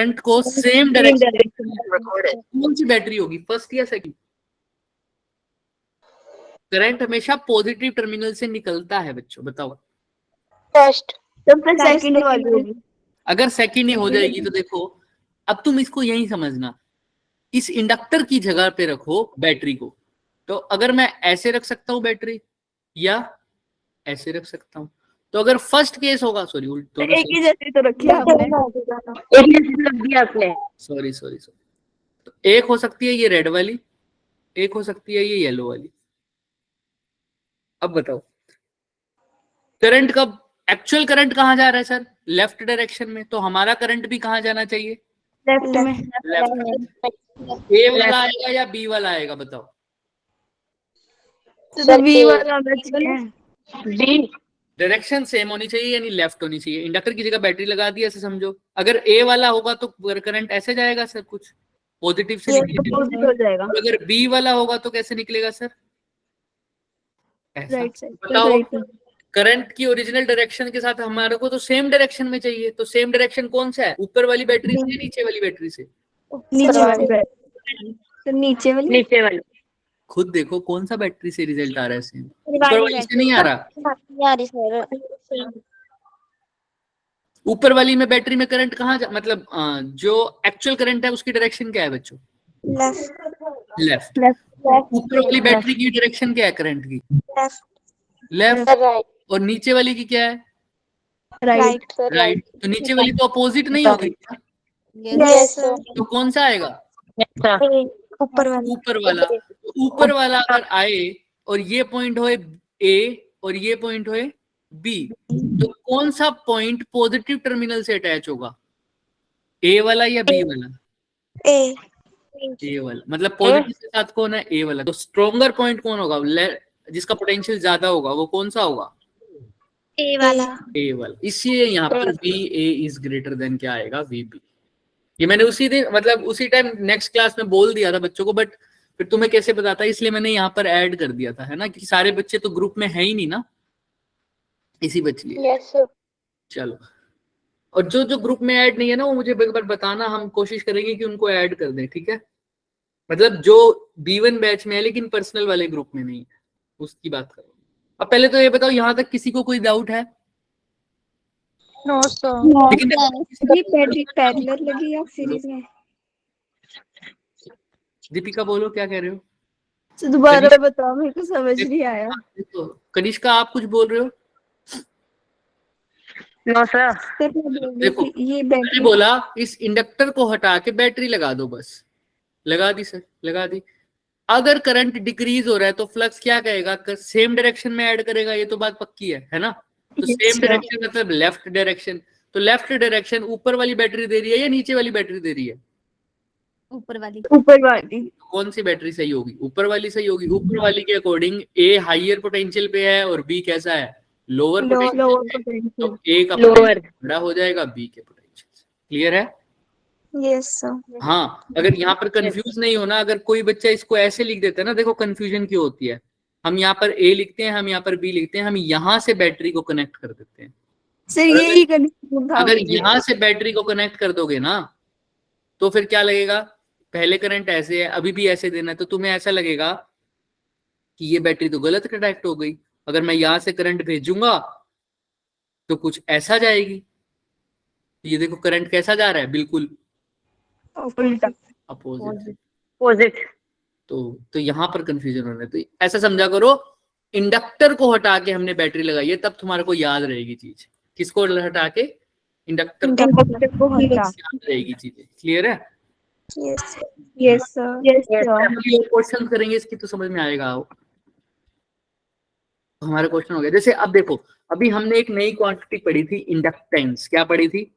Current को same direction कौन सी battery होगी, फर्स्ट या सेकंड? करंट हमेशा पॉजिटिव टर्मिनल से निकलता है बच्चों, बताओ। फर्स्ट। तो फिर सेकंड वाली होगी। अगर सेकंड ही हो जाएगी तो देखो, अब तुम इसको यही समझना, इस इंडक्टर की जगह पे रखो बैटरी को। तो अगर मैं ऐसे रख सकता हूं बैटरी या ऐसे रख सकता हूं, तो अगर फर्स्ट केस होगा, सॉरी तो एक ही जैसे तो रखी है हमने, एक जैसे रख दिया आपने। सॉरी तो एक हो सकती है ये रेड वाली, एक हो सकती है ये येलो वाली। अब बताओ करंट कब, एक्चुअल करंट कहां जा रहा है सर? लेफ्ट डायरेक्शन में, तो हमारा करंट भी कहां जाना चाहिए? लेफ्ट में। लेफ्ट। ए वाला आएगा या बी वाला आएगा, बताओ। तो बी वाला आना चाहिए। बी। डायरेक्शन सेम होनी चाहिए, यानी लेफ्ट होनी चाहिए। इंडक्टर की जगह बैटरी लगा दी, ऐसे समझो। अगर ए वाला होगा तो करंट ऐसे जाएगा सर, कुछ पॉजिटिव से निकलेगा। अपोजिट हो जाएगा। और अगर बी वाला होगा तो कैसे निकलेगा सर? ऐसा। Right side. बताओ करंट की ओरिजिनल डायरेक्शन के साथ हमारे को तो सेम डायरेक्शन में चाहिए, तो सेम डायरेक्शन कौन सा है? ऊपर वाली बैटरी से, नीचे वाली बैटरी से? नीचे वाली तो नीचे वाली। नीचे वाली। खुद देखो कौन सा बैटरी से रिजल्ट आ रहा है सेम, ऊपर वाली से नहीं आ रहा। ऊपर वाली में बैटरी में करंट कहाँ मतलब जो एक्चुअल करंट है उसकी डायरेक्शन क्या है बच्चों? लेफ्ट। ऊपर वाली बैटरी की डायरेक्शन क्या है करंट की? लेफ्ट। और नीचे वाली की क्या है? राइट। राइट। तो नीचे वाली तो अपोजिट नहीं होगी, तो कौन सा आएगा? ऊपर वाला। ऊपर वाला। ऊपर वाला अगर आए और ये पॉइंट होए ए और ये पॉइंट होए बी, तो कौन सा पॉइंट पॉजिटिव टर्मिनल से अटैच होगा? ए वाला या बी वाला? ए वाला। मतलब पॉजिटिव के साथ कौन है? ए वाला। तो स्ट्रॉन्गर पॉइंट कौन होगा, जिसका पोटेंशियल ज्यादा होगा, वो कौन सा होगा? ए वाला। ए वाला। इसलिए यहाँ पर V A is greater than क्या आएगा? V B. ये मैंने उसी दिन मतलब उसी टाइम नेक्स्ट क्लास में बोल दिया था बच्चों को, बट फिर तुम्हें कैसे बताता, इसलिए मैंने यहाँ पर ऐड कर दिया था, है ना, कि सारे बच्चे तो ग्रुप में है ही नहीं ना, इसी बच लिए। चलो, और जो जो ग्रुप में ऐड नहीं है ना, वो मुझे एक बार बताना, हम कोशिश करेंगे कि उनको ऐड कर दें, ठीक है? मतलब जो B1 बैच में है लेकिन पर्सनल वाले ग्रुप में नहीं है, उसकी बात करो। अब पहले तो ये बताओ, यहाँ तक किसी को कोई डाउट है? No sir. लेकिन ये पैरेलल लगी या सीरीज में? दीपिका बोलो क्या कह रहे हो? तो दोबारा बताओ, मेरे को समझ नहीं आया। तो कनिष्का आप कुछ बोल रहे हो? No sir. देखो ये मैंने बोला इस इंडक्टर को हटा के बैटरी लगा दो, बस लगा दी सर, लगा दी। अगर करंट डिक्रीज हो रहा है तो फ्लक्स क्या कहेगा? सेम डायरेक्शन में ऐड करेगा, ये तो बात पक्की है ना? तो सेम डायरेक्शन मतलब लेफ्ट डायरेक्शन। तो लेफ्ट डायरेक्शन ऊपर वाली बैटरी दे रही है या नीचे वाली बैटरी दे रही है? ऊपर वाली। कौन सी बैटरी सही होगी? ऊपर वाली सही होगी। ऊपर वाली के अकॉर्डिंग ए हाइयर पोटेंशियल पे है और बी कैसा है? Lower potential. तो ए का पोटेंशियल बड़ा हो जाएगा बी के पोटेंशियल से। क्लियर है? Yes sir. हाँ, अगर यहाँ पर कंफ्यूज नहीं होना, अगर कोई बच्चा इसको ऐसे लिख देता है ना, देखो कंफ्यूजन क्यों होती है। हम यहाँ पर ए लिखते हैं, हम यहाँ पर बी लिखते हैं, हम यहाँ से बैटरी को कनेक्ट कर देते हैं सर, यही कंफ्यूजन था। अगर यहाँ से बैटरी को कनेक्ट कर दोगे ना, तो फिर क्या लगेगा? पहले करंट ऐसे है, अभी भी ऐसे देना है, तो तुम्हें ऐसा लगेगा कि ये बैटरी तो गलत कनेक्ट हो गई। अगर मैं यहाँ से करंट भेजूंगा तो कुछ ऐसा जाएगी। ये देखो करंट कैसा जा रहा है, बिल्कुल अपोजिट। तो यहाँ पर कंफ्यूजन हो रहा है। तो ऐसा समझा करो, इंडक्टर को हटा के हमने बैटरी लगाई है, तब तुम्हारे को याद रहेगी चीज। किसको हटा के? इंडक्टर को याद रहेगी चीजें। क्लियर है? Yes sir. क्वेश्चन करेंगे इसकी तो समझ में आएगा। हमारा क्वेश्चन हो गया। जैसे अब देखो, अभी हमने एक नई क्वांटिटी पढ़ी थी, इंडक्टेंस। क्या पढ़ी थी?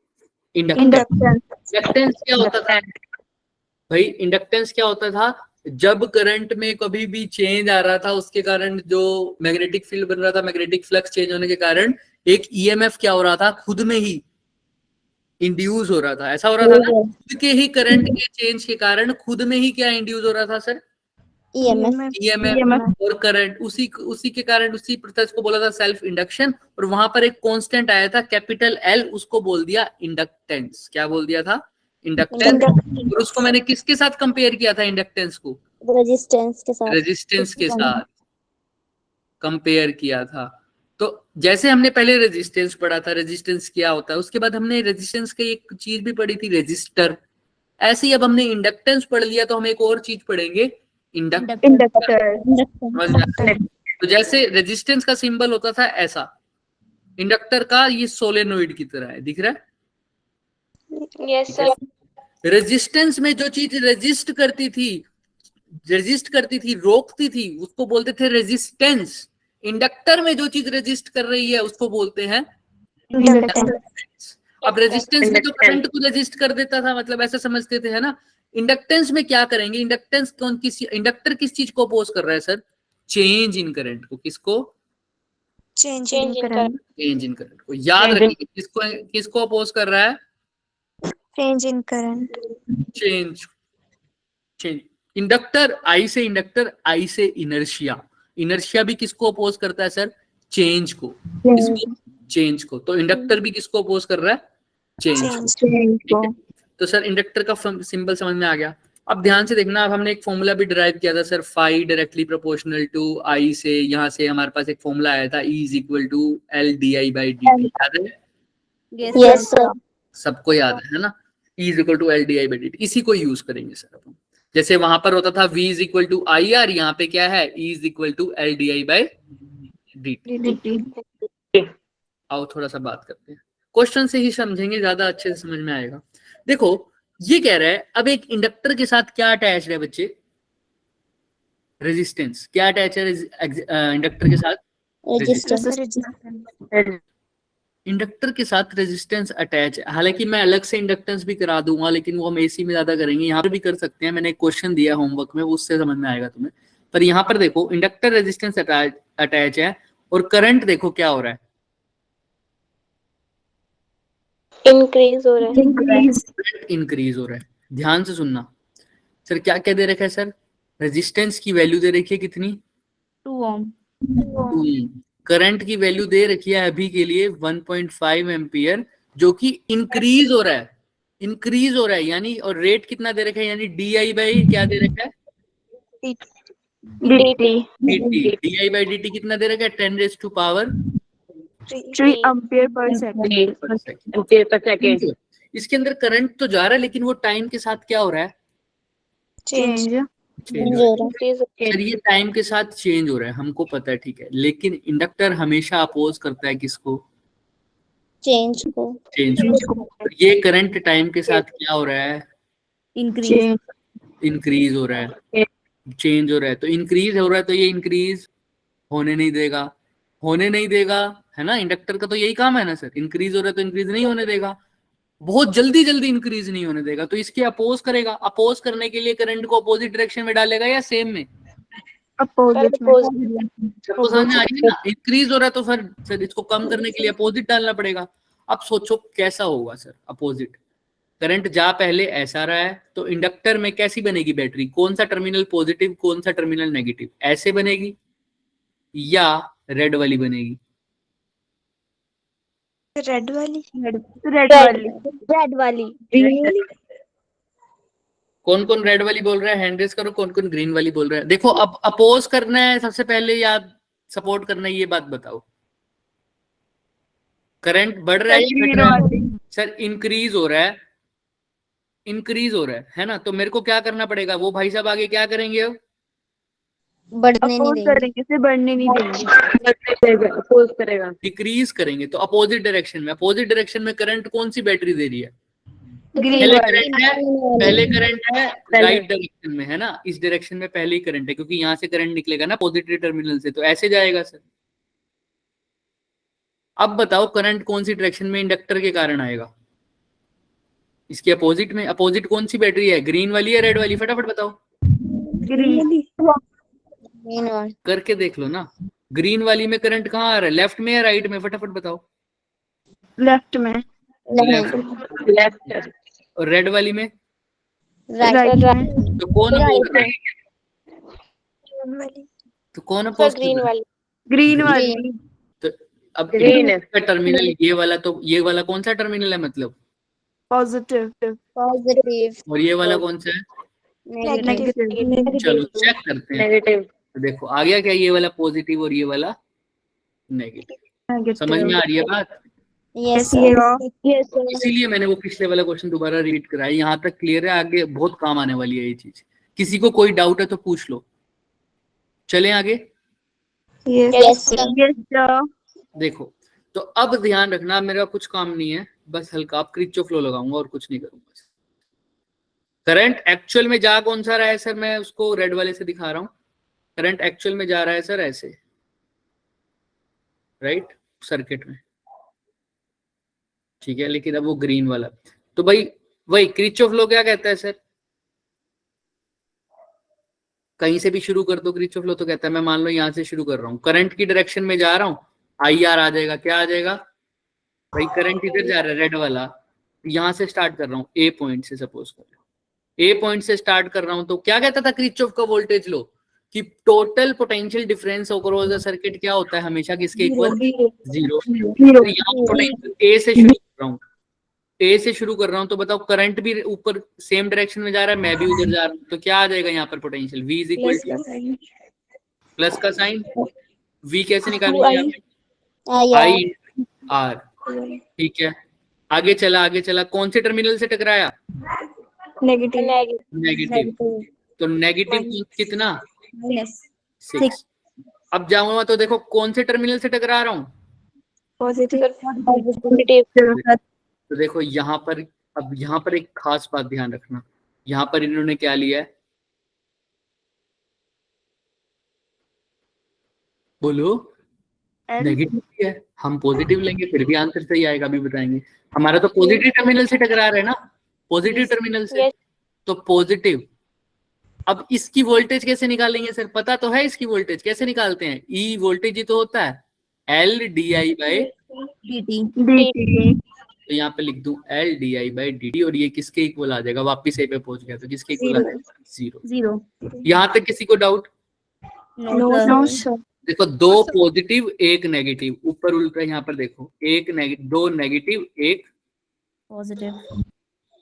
इंडक्टेंस क्या होता था भाई? इंडक्टेंस क्या होता था? जब करंट में कभी भी चेंज आ रहा था, उसके कारण जो मैग्नेटिक फील्ड बन रहा था, मैग्नेटिक फ्लक्स चेंज होने के कारण एक ईएमएफ क्या हो रहा था, खुद में ही इंड्यूस हो रहा था। ऐसा हो रहा था ना, खुद के ही करंट के चेंज के कारण खुद में ही क्या इंड्यूस हो रहा था सर? ईएमएफ और करंट। उसी के कारण उसी प्रोसेस को बोला था सेल्फ इंडक्शन। और वहां पर एक कांस्टेंट आया था कैपिटल एल, उसको बोल दिया इंडक्टेंस। क्या बोल दिया था? इंडक्टेंस, और उसको मैंने किसके साथ कंपेयर किया था इंडक्टेंस को? रेजिस्टेंस के साथ। रेजिस्टेंस के साथ कंपेयर किया था। तो जैसे हमने पहले रेजिस्टेंस पढ़ा था, रेजिस्टेंस क्या होता है, उसके बाद हमने रेजिस्टेंस की एक चीज भी पढ़ी थी, रेजिस्टर। ऐसे ही अब हमने इंडक्टेंस पढ़ लिया तो हम एक और चीज पढ़ेंगे, इंडक्टर। तो जैसे रेजिस्टेंस का सिंबल होता था ऐसा, इंडक्टर का ये सोलेनोइड की तरह है, दिख रहा है? Yes sir. रेजिस्टेंस में जो चीज रेजिस्ट करती थी, रोकती थी, उसको बोलते थे रेजिस्टेंस। इंडक्टर में जो चीज रेजिस्ट कर रही है उसको बोलते हैं इंडक्टेंस। अब रेजिस्टेंस में तो करंट को रेजिस्ट कर देता था, मतलब ऐसा समझते थे, है ना? इंडक्टेंस में क्या करेंगे? इंडक्टर किस चीज को अपोज कर रहा है सर? चेंज इन करंट को। किसको? Change in current. Change in current को। याद रखिए, किसको अपोज कर रहा है? Change in current. Change. Inductor I से इनर्शिया। इनर्शिया भी किसको अपोज करता है सर? चेंज को। किसको? चेंज को। तो इंडक्टर भी किसको अपोज कर रहा है? चेंज को। तो सर इंडक्टर का सिंबल समझ में आ गया। अब ध्यान से देखना, अब हमने एक फॉर्मूला भी डिराइव किया था sir, phi directly proportional to I से। यहाँ से हमारे पास एक फॉर्मूला आया था, E is equal to LDI/dt। याद है? Yes sir. सबको याद है ना? E is equal to LDI/dt। इसी को यूज करेंगे सर अपन। जैसे वहां पर होता था V is equal to IR, यहाँ पे क्या है? E is equal to LDI/dt। आओ थोड़ा सा बात करते हैं, क्वेश्चन से ही समझेंगे, ज्यादा अच्छे से समझ में आएगा। देखो ये कह रहा है, अब एक इंडक्टर के साथ क्या अटैच है बच्चे? रेजिस्टेंस। क्या अटैच है इंडक्टर के साथ? इंडक्टर के साथ रेजिस्टेंस अटैच है। हालांकि मैं अलग से इंडक्टेंस भी करा दूंगा, लेकिन वो हम एसी में ज्यादा करेंगे। यहाँ पर भी कर सकते हैं, मैंने एक क्वेश्चन दिया होमवर्क में, उससे समझ में आएगा तुम्हें। पर यहाँ पर देखो, इंडक्टर रेजिस्टेंस अटैच है, और करंट देखो क्या हो रहा है? इंक्रीज हो रहा है। इंक्रीज हो रहा है। ध्यान से सुनना सर, क्या क्या दे रखा है सर? रेजिस्टेंस की वैल्यू दे रखी है कितनी? 2 ओम। करंट की वैल्यू दे रखी है अभी के लिए 1.5 एम्पियर, जो कि इंक्रीज हो रहा है। इंक्रीज हो रहा है यानी, और रेट कितना दे रखा है? यानी DI क्या दे रखा है? DI/dt कितना दे रखा है? 3 एम्पियर पर सेकंड। इसके अंदर करंट तो जा रहा है, लेकिन वो टाइम के साथ क्या हो रहा है? चेंज सर ये टाइम के साथ चेंज हो रहा है, हमको पता है, ठीक है। लेकिन इंडक्टर हमेशा अपोज करता है किसको? चेंज को। ये करंट टाइम के साथ क्या हो रहा है? इंक्रीज हो रहा है, चेंज हो रहा है। तो इंक्रीज हो रहा है, तो ये इंक्रीज होने नहीं देगा, है ना? इंडक्टर का तो यही काम है ना सर, इंक्रीज हो रहा है तो इंक्रीज नहीं होने देगा, बहुत जल्दी इंक्रीज नहीं होने देगा। तो इसके अपोज करेगा। अपोज करने के लिए करंट को अपोजिट डायरेक्शन में डालेगा या सेम में? अपोजिट में। सबको समझ में आ रही है ना? इंक्रीज हो रहा है तो सर इसको कम करने के लिए अपोजिट डालना पड़ेगा। अब सोचो कैसा होगा सर अपोजिट? करंट जा पहले ऐसा रहा है, तो इंडक्टर में कैसी बनेगी बैटरी? कौन सा टर्मिनल पॉजिटिव, कौन सा टर्मिनल नेगेटिव? ऐसे बनेगी या रेड वाली बनेगी? रेड वाली। कौन कौन रेड वाली बोल रहा है? हैंड रेज करो। कौन कौन ग्रीन वाली बोल रहा है? देखो अब अपोज करना है सबसे पहले या सपोर्ट करना है, ये बात बताओ। करंट बढ़ रहा है या घट रहा है? सर इंक्रीज हो रहा है ना? तो मेरे को क्या करना पड़ेगा? वो भाई साहब आगे क्या करेंगे? अब बढ़ने नहीं देंगे। अपोज करेगा। डिक्रीज करेंगे। तो अपोजिट डायरेक्शन में करंट कौन सी बैटरी दे रही है? पहले करंट है राइट डायरेक्शन में, है ना? इस डायरेक्शन में पहले ही करंट है, क्योंकि यहाँ से करंट निकलेगा ना पॉजिटिव टर्मिनल से, तो ऐसे जाएगा सर। अब बताओ करंट कौन सी डायरेक्शन में इंडक्टर के कारण आएगा? इसके अपोजिट में। अपोजिट कौन सी बैटरी है? ग्रीन वाली या रेड वाली? फटाफट बताओ, करके देख लो ना। ग्रीन वाली में करंट कहाँ आ रहा है? लेफ्ट में या राइट में? फटाफट बताओ। लेफ्ट में। लेफ्ट। और रेड वाली में? राइट में। तो कौन अपोज कर रहा है? तो कौन अपोज कर रहा है? ग्रीन वाली। तो अब ग्रीन का टर्मिनल ये वाला, तो ये वाला कौन सा टर्मिनल है मतलब? पॉजिटिव पॉजिटिव और ये वाला कौन सा है? नेगेटिव चलो चेक करते हैं। नेगेटिव तो देखो आ गया क्या, ये वाला पॉजिटिव और ये वाला नेगेटिव। समझ में आ रही है बात? यस यस सर इसीलिए मैंने वो पिछले वाला क्वेश्चन दोबारा रीड कराया। यहाँ तक क्लियर है, आगे बहुत काम आने वाली है ये चीज। किसी को कोई डाउट है तो पूछ लो। चलें आगे। यस सर देखो तो अब ध्यान रखना, मेरा कुछ काम नहीं है, बस हल्का आप क्रिचो फ्लो लगाऊंगा और कुछ नहीं करूंगा। करंट एक्चुअल में जा कौन सा रहा है सर, मैं उसको रेड वाले से दिखा रहा हूं। करंट एक्चुअल में जा रहा है सर ऐसे, राइट, सर्किट में, ठीक है। लेकिन अब वो ग्रीन वाला, तो भाई वही क्रिचो फ्लो क्या कहता है सर? कहीं से भी शुरू कर दो क्रिचो फ्लो तो कहता है, मैं मान लो यहां से शुरू कर रहा हूं, करंट की डायरेक्शन में जा रहा हूं, आई आर आ जाएगा। क्या आ जाएगा भाई? करंट इधर जा रहा है रेड वाला, यहां से स्टार्ट कर रहा हूं ए पॉइंट से, सपोज कर लो ए पॉइंट से स्टार्ट कर रहा हूं, तो क्या कहता था क्रिचॉफ का वोल्टेज लॉ कि total potential difference across the circuit क्या होता है हमेशा, किसके इक्वल? जीरो। तो यहाँ पोटेंशियल ए से शुरू कर रहा हूँ, ए से शुरू कर रहा हूँ, तो बताओ करंट भी ऊपर सेम डायरेक्शन में जा रहा है, मैं भी उधर जा रहा हूँ, तो क्या आ जाएगा यहाँ पर potential? V is equal two plus का साइन, V कैसे निकालूंगा यहाँ पे? आई आर, ठीक है। आगे चला, कौन से टर्मिनल से टकराया? नेगेटिव। तो नेगेटिव कितना? 6। अब जाऊंगा तो देखो कौन से टर्मिनल से टकरा रहा हूँ? पॉजिटिव तो देखो यहाँ पर, अब यहाँ पर एक खास बात ध्यान रखना, यहाँ पर इन्होंने क्या लिया है, बोलो? नेगेटिव है। हम पॉजिटिव लेंगे फिर भी आंसर सही आएगा, अभी बताएंगे। हमारा तो पॉजिटिव टर्मिनल से टकरा रहा है ना, पॉजिटिव टर्मिनल से, तो पॉजिटिव। अब इसकी वोल्टेज कैसे निकालेंगे सर? पता तो है इसकी वोल्टेज कैसे निकालते हैं? ई वोल्टेज ही तो होता है, L D I by dt तो यहाँ पे लिख दूं L D I by D T, और ये किसके इक्वल आ जाएगा? वापिस ए पे पहुंच गया तो किसके इक्वल आ जाएगा? जीरो। यहाँ तक किसी को डाउट? नो सर देखो दो पॉजिटिव एक नेगेटिव, ऊपर उल्टा यहाँ पर देखो, एक नेगेटिव, दो नेगेटिव एक पॉजिटिव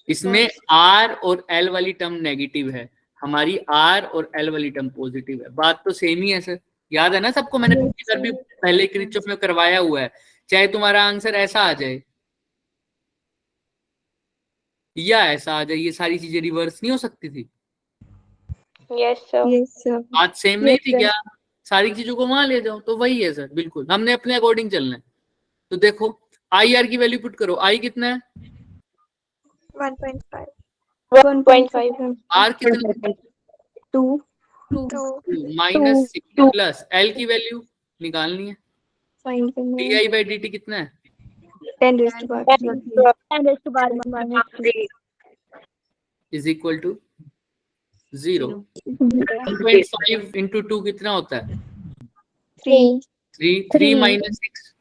इसमें आर और एल वाली टर्म नेगेटिव है, हमारी आर और एल वाली टर्म पॉजिटिव है। बात तो सेम ही है सर, याद है ना सबको? मैंने पिछली बार भी पहले क्रिचॉफ में करवाया हुआ है। चाहे तुम्हारा आंसर ऐसा आ जाए या ऐसा आ जाए, ये सारी चीजें रिवर्स नहीं हो सकती थी। यस सर बात सेम नहीं थी क्या? सारी चीजों को वहां ले जाओ, तो वही है सर, बिल्कुल हमने अपने अकॉर्डिंग चलना है। तो देखो आई आर की वैल्यू पुट करो, आई कितना है? 1.5 आर कितना? 2 माइनस 6 प्लस एल की वैल्यू निकालनी है, D I by D T कितना है? 10 raised to power 3 is equal to 0। 1.5 into 2 कितना होता है? 3 माइनस 6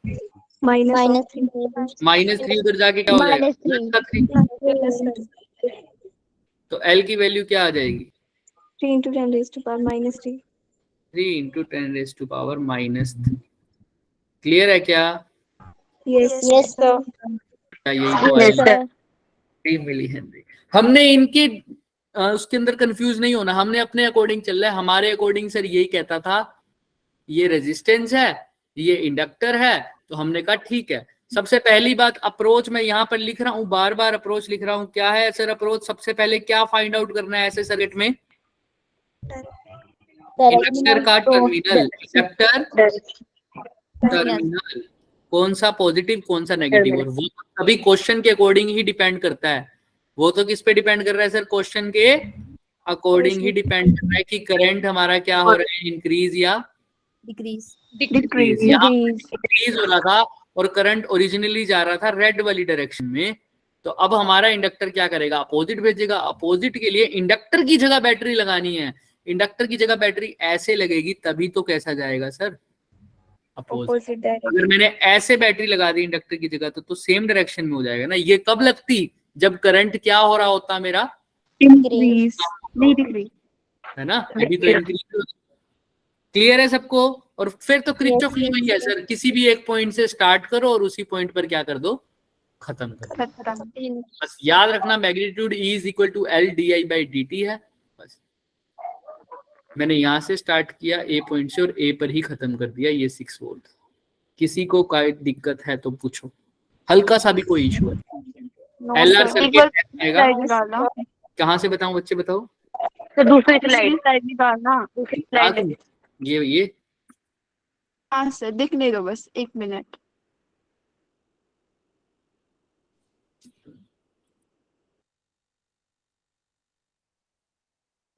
माइनस 3 उधर जाके क्या हो जाएगा? प्लस का 3। तो एल की वैल्यू क्या आ जाएगी? 3 into 10 raised to power -3 3 into 10 raise to power -3। Clear है क्या? यस सर यही तो आएगा 3 मिली हेनरी। हमने इनके उसके अंदर कंफ्यूज नहीं होना, हमने अपने अकॉर्डिंग चल रहा है। हमारे अकॉर्डिंग सर यही कहता था, ये रेजिस्टेंस है, ये इंडक्टर है, तो हमने कहा ठीक है। सबसे पहली बात अप्रोच मैं यहाँ पर लिख रहा हूँ, बार बार अप्रोच लिख रहा हूँ। क्या है सर अप्रोच? सबसे पहले क्या फाइंड आउट करना है ऐसे सर्किट में? इंडक्टर का टर्मिनल, इंडक्टर टर्मिनल कौन सा पॉजिटिव कौन सा नेगेटिव, और वो अभी क्वेश्चन के अकॉर्डिंग ही डिपेंड करता है। वो तो किस पे डिपेंड कर रहा है सर? क्वेश्चन के अकॉर्डिंग ही डिपेंड कर रहा है कि करंट हमारा क्या हो रहा है, इंक्रीज या डिक्रीज। इंक्रीज हो रहा था और करंट ओरिजिनली जा रहा था रेड वाली डायरेक्शन में, तो अब हमारा इंडक्टर क्या करेगा? अपोजिट भेजेगा। अपोजिट के लिए इंडक्टर की जगह बैटरी लगानी है, इंडक्टर की जगह बैटरी ऐसे लगेगी, तभी तो कैसा जाएगा सर? अपोजिट। अगर मैंने ऐसे बैटरी लगा दी इंडक्टर की जगह तो सेम डायरेक्शन में हो जाएगा ना। ये कब लगती? जब करंट क्या हो रहा होता मेरा? इंक्रीज नहीं डिक्रीज है ना, अभी तो इंक्रीज। क्लियर है सबको? और फिर तो क्रिचॉफ लॉ ही है सर, किसी भी एक पॉइंट से स्टार्ट करो और उसी पॉइंट पर क्या कर दो? खत्म कर। बस याद रखना magnitude E is equal to L di by dt है। बस मैंने यहां से स्टार्ट किया A पॉइंट से और A पर ही खत्म कर दिया, ये 6 वोल्ट। किसी को कोई दिक्कत है तो पूछो, हल्का सा भी कोई इशू है। LR सर्किट आएगा, कहाँ से बताऊं बच्चे बताओ? तो दूसरी स्लाइड निकालना, दूसरी स्लाइड। ये हाँ सर दिखने दो बस 1 मिनट।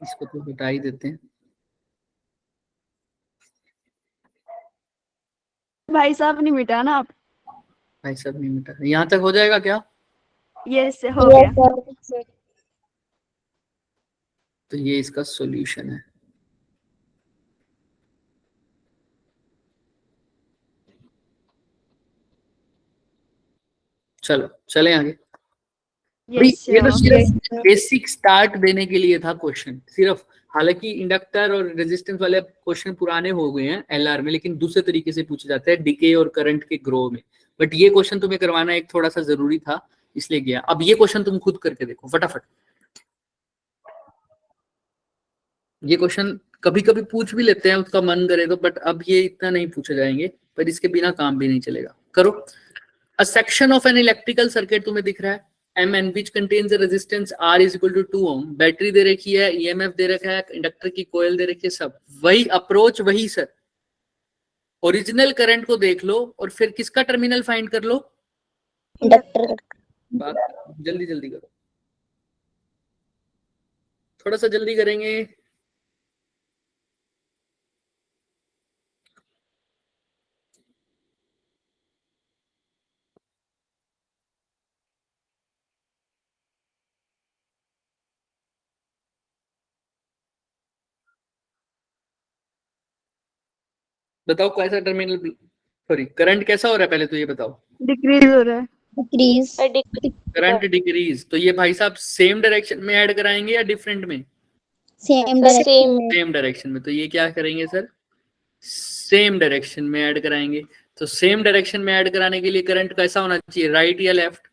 इसको तो हटा ही देते हैं। भाई साहब नहीं मिटा ना आप? भाई साहब नहीं मिटा, यहाँ तक हो जाएगा क्या? यस हो गया। तो ये इसका सॉल्यूशन है। चलो चले आगे। यस ये तो सिर्फ बेसिक स्टार्ट देने के लिए था क्वेश्चन सिर्फ। हालांकि इंडक्टर और रेजिस्टेंस वाले क्वेश्चन पुराने हो गए हैं एलआर में, लेकिन दूसरे तरीके से पूछे जाते हैं डीके और करंट के ग्रो में। बट ये क्वेश्चन तुम्हें करवाना एक थोड़ा सा जरूरी था, इसलिए गया। अब ये क्वेश्चन तुम खुद करके देखो फटाफट। ये क्वेश्चन कभी कभी पूछ भी लेते हैं उसका मन करे तो, बट अब ये इतना नहीं पूछे जाएंगे, पर इसके बिना काम भी नहीं चलेगा। करो। A section of an electrical circuit तुम्हें दिख रहा है Mn which contains a resistance R is equal to 2 ohm, battery दे रखी है, EMF दे रखा है, इंडक्टर की कोयल दे रखी है, सब वही अप्रोच वही सर। ओरिजिनल करंट को देख लो और फिर किसका टर्मिनल फाइंड कर लो? इंडक्टर। बात जल्दी जल्दी करो, थोड़ा सा जल्दी करेंगे। बताओ कैसा टर्मिनल, सॉरी करंट कैसा हो रहा है पहले तो ये बताओ। डिक्रीज हो रहा है। डिक्रीज। करंट डिक्रीज, तो ये भाई साहब सेम डायरेक्शन में ऐड कराएंगे या डिफरेंट में? सेम। डायरेक्शन में। तो ये क्या करेंगे सर? सेम डायरेक्शन में ऐड कराएंगे। तो सेम डायरेक्शन में ऐड कराने के लिए करंट कैसा होना चाहिए, राइट या लेफ्ट?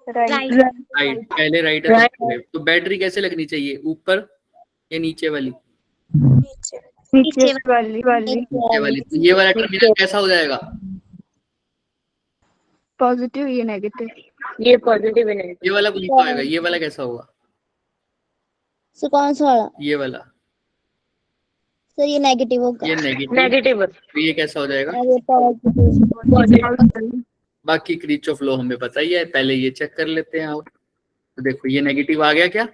राइट। पहले राइट है तो लेफ्ट। तो बैटरी कैसे लगनी चाहिए, ऊपर या नीचे वाली? नीचे वाली। नीचे वाली। तो ये वाला टर्मिनल कैसा हो जाएगा? पॉजिटिव ये नेगेटिव। ये पॉजिटिव है, नेगेटिव। ये वाला कौन सा होगा? ये वाला कैसा होगा? सो कौन सा वाला? ये वाला। सर ये नेगेटिव होगा। ये नेगेटिव। नेगेटिव। तो ये कैसा हो जाएगा? ये पॉजिटिव। बाकी किरचॉफ लॉ हमें पता ही है, पहले ये चेक कर लेते हैं। और तो देखो ये नेगेटिव आ गया क्या,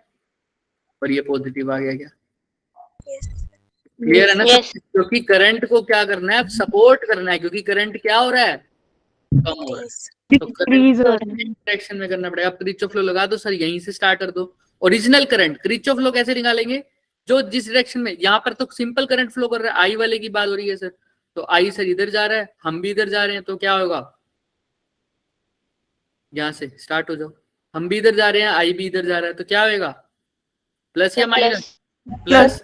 और ये पॉजिटिव आ गया क्या? क्लियर है ना? क्योंकि करंट को क्या करना है, सपोर्ट करना है, क्योंकि करंट क्या हो रहा है, कम हो रहा है। तो करंट डायरेक्शन में करना पड़ेगा। अब किरचॉफ लॉ लगा दो सर, यहीं से स्टार्ट कर दो। ओरिजिनल करंट किरचॉफ लॉ कैसे निकालेंगे? जो जिस डायरेक्शन में, यहाँ पर तो सिंपल करंट फ्लो कर रहा है, आई वाले की बात हो रही है सर। तो आई सर इधर जा रहा है, हम भी इधर जा रहे हैं, तो क्या होगा? यहाँ से स्टार्ट हो जाओ। हम भी इधर जा रहे हैं, आई भी इधर जा रहा है, तो क्या होगा? प्लस या माइनस? प्लस।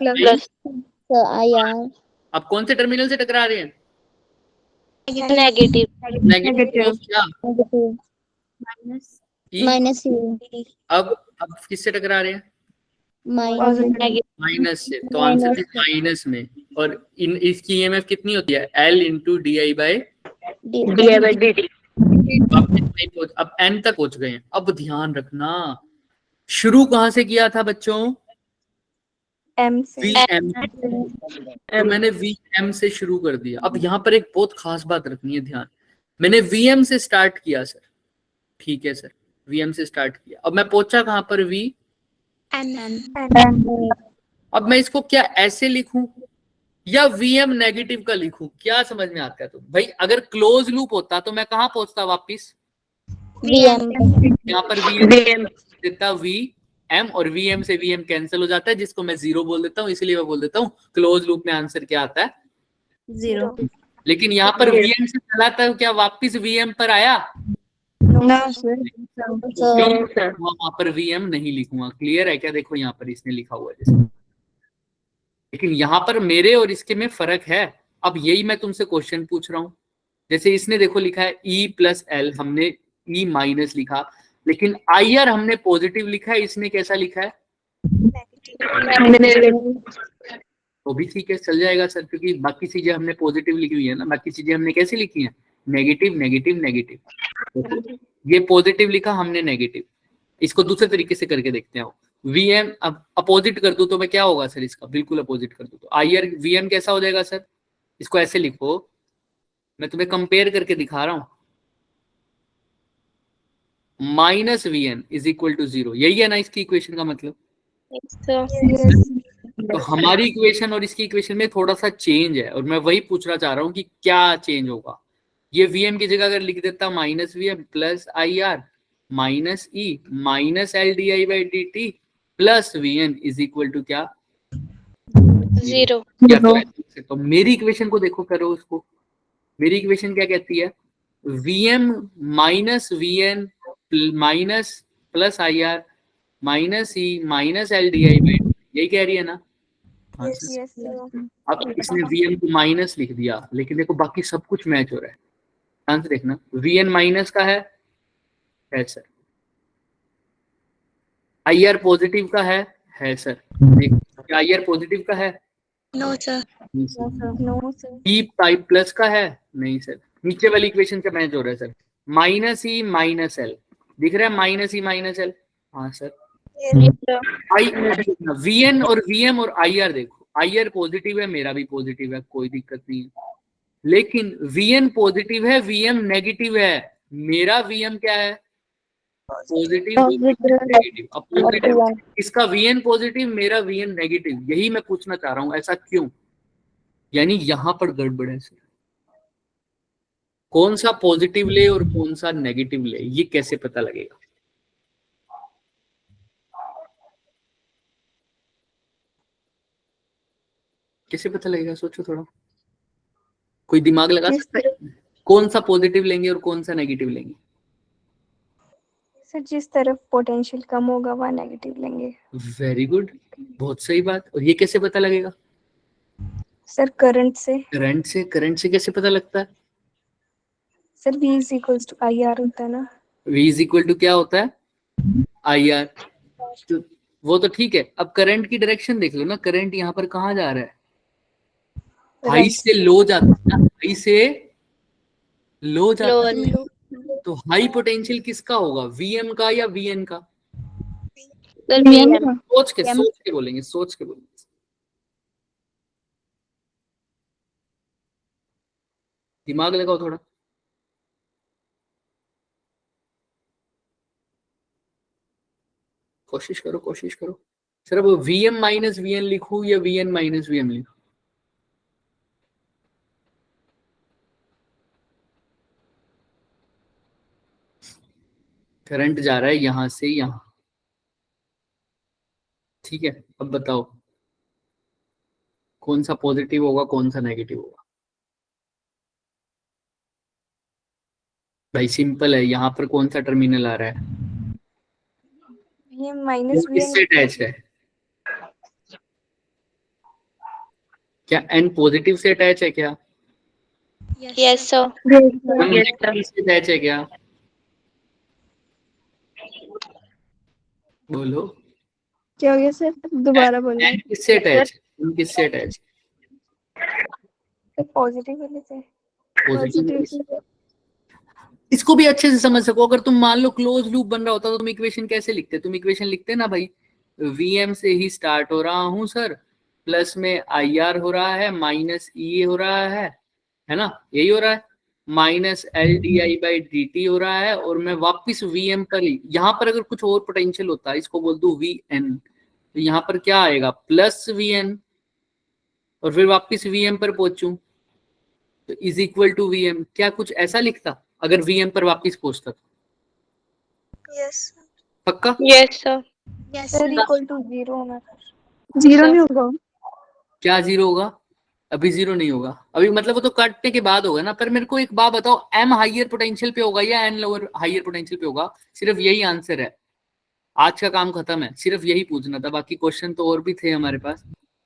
I R. अब कौन से टर्मिनल से टकरा रहे हैं? नेगेटिव। नेगेटिव क्या? माइनस। अब किससे टकरा रहे हैं? माइनस से। तो आंसर है माइनस में। और इसकी ईएमएफ कितनी होती है? L into D I by dt। अब n तक पहुंच गए हैं। अब ध्यान रखना, शुरू कहां से किया था बच्चों? एम से। VM। तो मैंने VM से शुरू कर दिया। अब यहाँ पर एक बहुत खास बात रखनी है ध्यान, मैंने VM से स्टार्ट किया सर, ठीक है सर, VM से स्टार्ट किया। अब मैं पहुंचा कहां पर? V। अब मैं इसको क्या ऐसे लिखूं या VM नेगेटिव का लिखूं? क्या समझ में आता है? तो भाई अगर क्लोज लूप होता तो मैं कहां पहुंचता वापिस? यहाँ पर VM देता VM, और VM से VM कैंसिल हो जाता है, जिसको मैं 0 बोल देता हूँ। इसलिए मैं बोल देता हूँ क्लोज लूप में आंसर क्या आता है? 0। लेकिन यहाँ पर VM से चला था, क्या वापिस VM पर आया? वहां पर VM नहीं लिखूंगा। क्लियर है क्या? देखो यहाँ पर इसने लिखा हुआ है जैसे, लेकिन यहाँ पर मेरे और इसके में फर्क है। अब यही मैं तुमसे क्वेश्चन पूछ रहा हूँ। जैसे इसने देखो लिखा है E प्लस L, हमने ई माइनस लिखा, लेकिन IR हमने पॉजिटिव लिखा है, इसने कैसा लिखा है? वो भी ठीक है, चल जाएगा सर, क्योंकि बाकी चीजें हमने पॉजिटिव लिखी हुई है ना, बाकी चीजें हमने कैसे लिखी हैं? Negative negative negative. ये पॉजिटिव लिखा हमने नेगेटिव। इसको दूसरे तरीके से करके देखते हैं। VM अब अपोजिट कर दूं तो मैं क्या होगा सर इसका? बिल्कुल अपोजिट कर दूं तो IR VM कैसा हो जाएगा सर? इसको ऐसे लिखो, मैं तुम्हें कंपेयर करके दिखा रहा हूं। -VN इज इक्वल टू 0, यही है ना इसकी इक्वेशन का मतलब? तो हमारी इक्वेशन और इसकी इक्वेशन में थोड़ा सा चेंज है, और मैं वही पूछना चाह रहा हूँ कि क्या चेंज होगा। ये VM की जगह अगर लिख देता -VM plus IR minus E minus LDI/dt plus VN is equal to क्या? 0। क्या तो मेरी इक्वेशन को देखो, करो उसको। मेरी इक्वेशन क्या कहती है? VM minus VN minus plus IR minus E minus LDI/dt, यही कह रही है ना? यस अब इसने VM को माइनस लिख दिया, लेकिन देखो बाकी सब कुछ मैच हो रहा है। ध्यान से देखना, VN माइनस का है सर। IR पॉजिटिव का है सर। क्या IR पॉजिटिव का है? No sir. No sir. E type plus का है? नहीं सर। नीचे वाली इक्वेशन से मैच हो रहा है सर। -E माइनस L दिख रहा है, -E माइनस L। हाँ सर। VN और VM और IR देखो, IR पॉजिटिव है, मेरा भी पॉजिटिव है, कोई दिक्कत नहीं है। लेकिन VN पॉजिटिव है, VM नेगेटिव है। मेरा VM क्या है? Positive negative. अब पॉजिटिव इसका VN पॉजिटिव, मेरा VN नेगेटिव, यही मैं पूछना चाह रहा हूं, ऐसा क्यों? यानी यहां पर गड़बड़ है सर। कौन सा पॉजिटिव ले और कौन सा नेगेटिव ले, ये कैसे पता लगेगा? कैसे पता लगेगा? सोचो थोड़ा, कोई दिमाग लगा सकता है? कौन सा पॉजिटिव लेंगे और कौन सा नेगेटिव लेंगे? सर जिस तरफ पोटेंशियल कम होगा वहाँ नेगेटिव लेंगे। वेरी गुड, बहुत सही बात। और ये कैसे पता लगेगा? सर करंट से। करंट से? करंट से कैसे पता लगता है? Sir V is equals to IR होता है ना। V इज इक्वल टू क्या होता है? IR। तो वो तो ठीक है, अब करंट की डायरेक्शन देख लो ना, करंट यहाँ पर कहाँ जा रहा है? हाई से लो जाता है ना, हाई से लो जाता है। तो हाई पोटेंशियल किसका होगा? VM का या VN का? सोच के बोलेंगे, सोच के बोलेंगे। दिमाग लगाओ थोड़ा। कोशिश करो, कोशिश करो सर। अब VM माइनस VN लिखूं या VN माइनस VM लिखूं? करंट जा रहा है यहां से यहां, ठीक है। अब बताओ कौन सा पॉजिटिव होगा, कौन सा नेगेटिव होगा? भाई सिंपल है, यहाँ पर कौन सा टर्मिनल आ रहा है? VM माइनस किससे अटैच है? क्या N पॉजिटिव से अटैच है क्या? Yes sir. नेगेटिव से अटैच है क्या? बोलो क्या हो गया सर? दोबारा बोलिए। N किससे अटैच है? N किससे अटैच है? पॉजिटिव वाले से। पॉजिटिव। इसको भी अच्छे से समझ सको, अगर तुम मान लो क्लोज लूप बन रहा होता तो तुम इक्वेशन कैसे लिखते? तुम इक्वेशन लिखते ना भाई, VM से ही स्टार्ट हो रहा हूं सर, प्लस में IR हो रहा है, माइनस E हो रहा है ना, यही हो रहा है, माइनस LDI/dt हो रहा है, और मैं वापिस VM पर ही, यहाँ पर अगर कुछ और पोटेंशियल होता, इसको बोल दूं VN, तो यहाँ पर क्या आएगा? प्लस VN, और फिर वापिस VM पर पहुंचूं तो इज इक्वल टू VM। क्या कुछ ऐसा लिखता अगर VM पर वापिस पहुंचता तो? यस पक्का? Yes sir. Sir equal to 0 होना। 0 नहीं होगा। क्या 0 होगा? अभी 0 नहीं होगा, अभी मतलब वो तो काटने के बाद होगा ना। पर मेरे को एक बात बताओ, M हाइयर पोटेंशियल पे होगा या N लोअर हाइयर पोटेंशियल पे होगा? सिर्फ यही आंसर है, आज का काम खत्म है, सिर्फ यही पूछना था। बाकी क्वेश्चन तो और भी थे हमारे पास,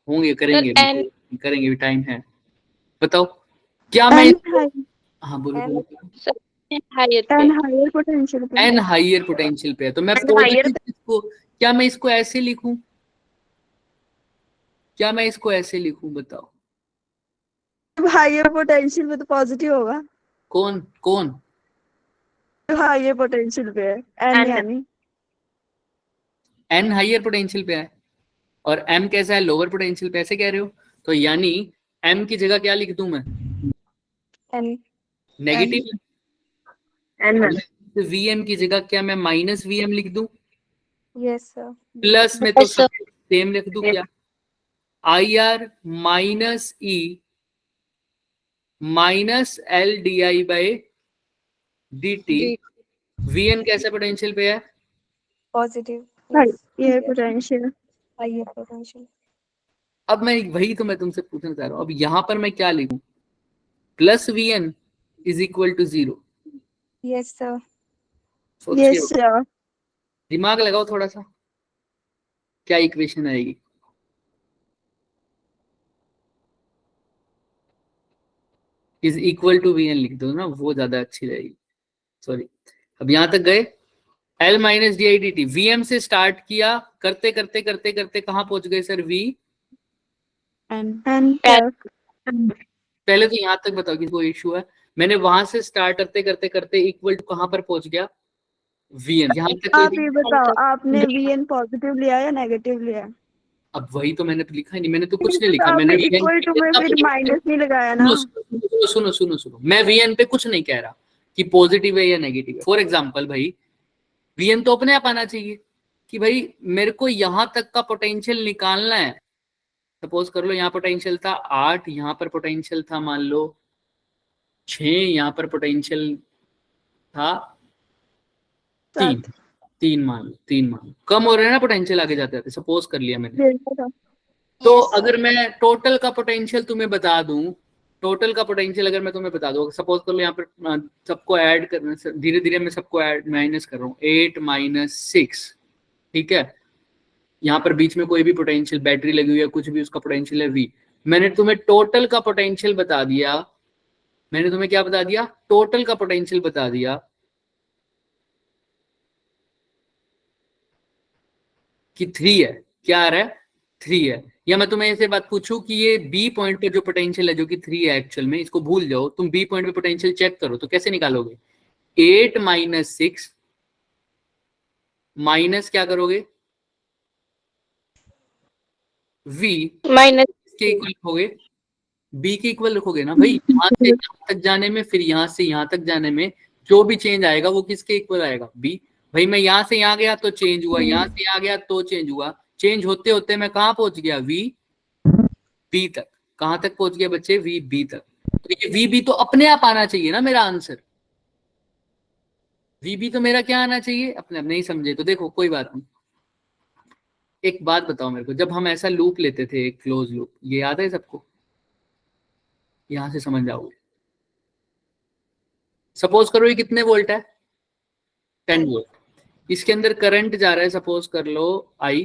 होंगे, करेंगे करेंगे भी, टाइम है। बताओ क्या मैं, हाँ बोलो बोलो। हायर एन हायर पोटेंशियल पे एन हायर पोटेंशियल पे है, तो मैं N higher पॉजिटिव इसको, क्या मैं इसको ऐसे लिखूं, क्या मैं इसको ऐसे लिखूं बताओ? हायर पोटेंशियल पे तो पॉजिटिव होगा, कौन कौन? हायर पोटेंशियल पे है एन N. यानी एन हायर पोटेंशियल पे है और एम कैसा है, लोअर पोटेंशियल पे, ऐसे कह रहे हो? तो यानी एम की जगह क्या लिख दूं मैं? N negative. N. वीएम की जगह क्या मैं माइनस वीएम लिख दूं? यस सर प्लस में तो Yes, sir. सेम लिख दूं क्या? I R minus E minus L D I by D T. VN कैसा पोटेंशियल पे है? पॉजिटिव ये पोटेंशियल हायर पोटेंशियल अब मैं वही तो मैं तुमसे पूछना चाह रहा हूं, अब यहां पर मैं क्या लिखूं? Plus VN is equal to 0। Yes sir सोचिए, यस सर दिमाग लगाओ थोड़ा सा, क्या इक्वेशन आएगी? इज इक्वल टू वीएन लिख दो ना, वो ज्यादा अच्छी रहेगी। सॉरी, अब यहां तक गए। L minus D I D T, VM से स्टार्ट किया, करते करते करते करते कहां पहुंच गए सर? वी एन पहले तो यहां तक बताओ कि कोई इशू है? मैंने वहां से स्टार्ट करते करते करते इक्वल टू कहां पर पहुंच गया? वीएन। यहां तक आप कोई, ये बताओ आपने वीएन पॉजिटिव लिया या नेगेटिव लिया? अब वही तो मैंने तो लिखा ही नहीं, मैंने तो कुछ नहीं लिखा। आपने मैंने VN इक्वल टू में फिर माइनस नहीं लगाया ना? सुनो सुनो सुनो सुनो, मैं वीएन पे कुछ नहीं कह रहा कि पॉजिटिव है या नेगेटिव है। फॉर एग्जांपल भाई, वीएन तो अपने आप आना चाहिए कि भाई मेरे को यहां तक का पोटेंशियल निकालना है। सपोज कर लो यहाँ पोटेंशियल था 8, यहाँ पर पोटेंशियल था मान लो 6, यहाँ पर पोटेंशियल था 3 मान लो, 3 मान लो। कम हो रहे हैं ना पोटेंशियल आगे जाते जाते, सपोज कर लिया मैंने। तो अगर मैं टोटल का पोटेंशियल तुम्हें बता दूं, टोटल का पोटेंशियल अगर मैं तुम्हें बता दूं, सपोज कर लो यहाँ पर सबको ऐड करना, धीरे धीरे मैं सबको ऐड माइनस कर रहा हूँ, 8 माइनस 6, ठीक है। यहाँ पर बीच में कोई भी पोटेंशियल, बैटरी लगी हुई है, कुछ भी, उसका पोटेंशियल है V। मैंने तुम्हें टोटल का पोटेंशियल बता दिया, मैंने तुम्हें क्या बता दिया? टोटल का पोटेंशियल बता दिया कि 3 है। क्या आ रहा है? 3 है। या मैं तुम्हें ऐसे बात पूछूं कि ये B पॉइंट पे जो पोटेंशियल है जो कि 3 है एक्चुअल में, इसको भूल जाओ, तुम B पॉइंट पे पोटेंशियल चेक करो तो कैसे निकालोगे? 8 माइनस 6 माइनस क्या करोगे? V माइनस के इक्वल रखोगे, B के इक्वल रखोगे ना भाई। यहाँ से यहाँ तक जाने में, फिर यहाँ से यहाँ तक जाने में जो भी चेंज आएगा वो किसके इक्वल आएगा? B। भाई मैं यहाँ से यहाँ गया तो चेंज हुआ, यहाँ से यहाँ गया तो चेंज हुआ, चेंज होते होते मैं कहाँ पहुंच गया? V B तक। कहाँ तक पहुंच गया बच्चे? V B तक। तो ये V B तो अपने आप आना चाहिए ना मेरा आंसर। V B तो मेरा क्या आना चाहिए? अपने आप। नहीं समझे तो देखो कोई बात नहीं। एक बात बताओ मेरे को, जब हम ऐसा लूप लेते थे, एक क्लोज लूप, ये याद है सबको? यहां से समझ जाओगे। सपोज करो ये कितने वोल्ट है? 10 वोल्ट। इसके अंदर करंट जा रहा है, सपोज कर लो I,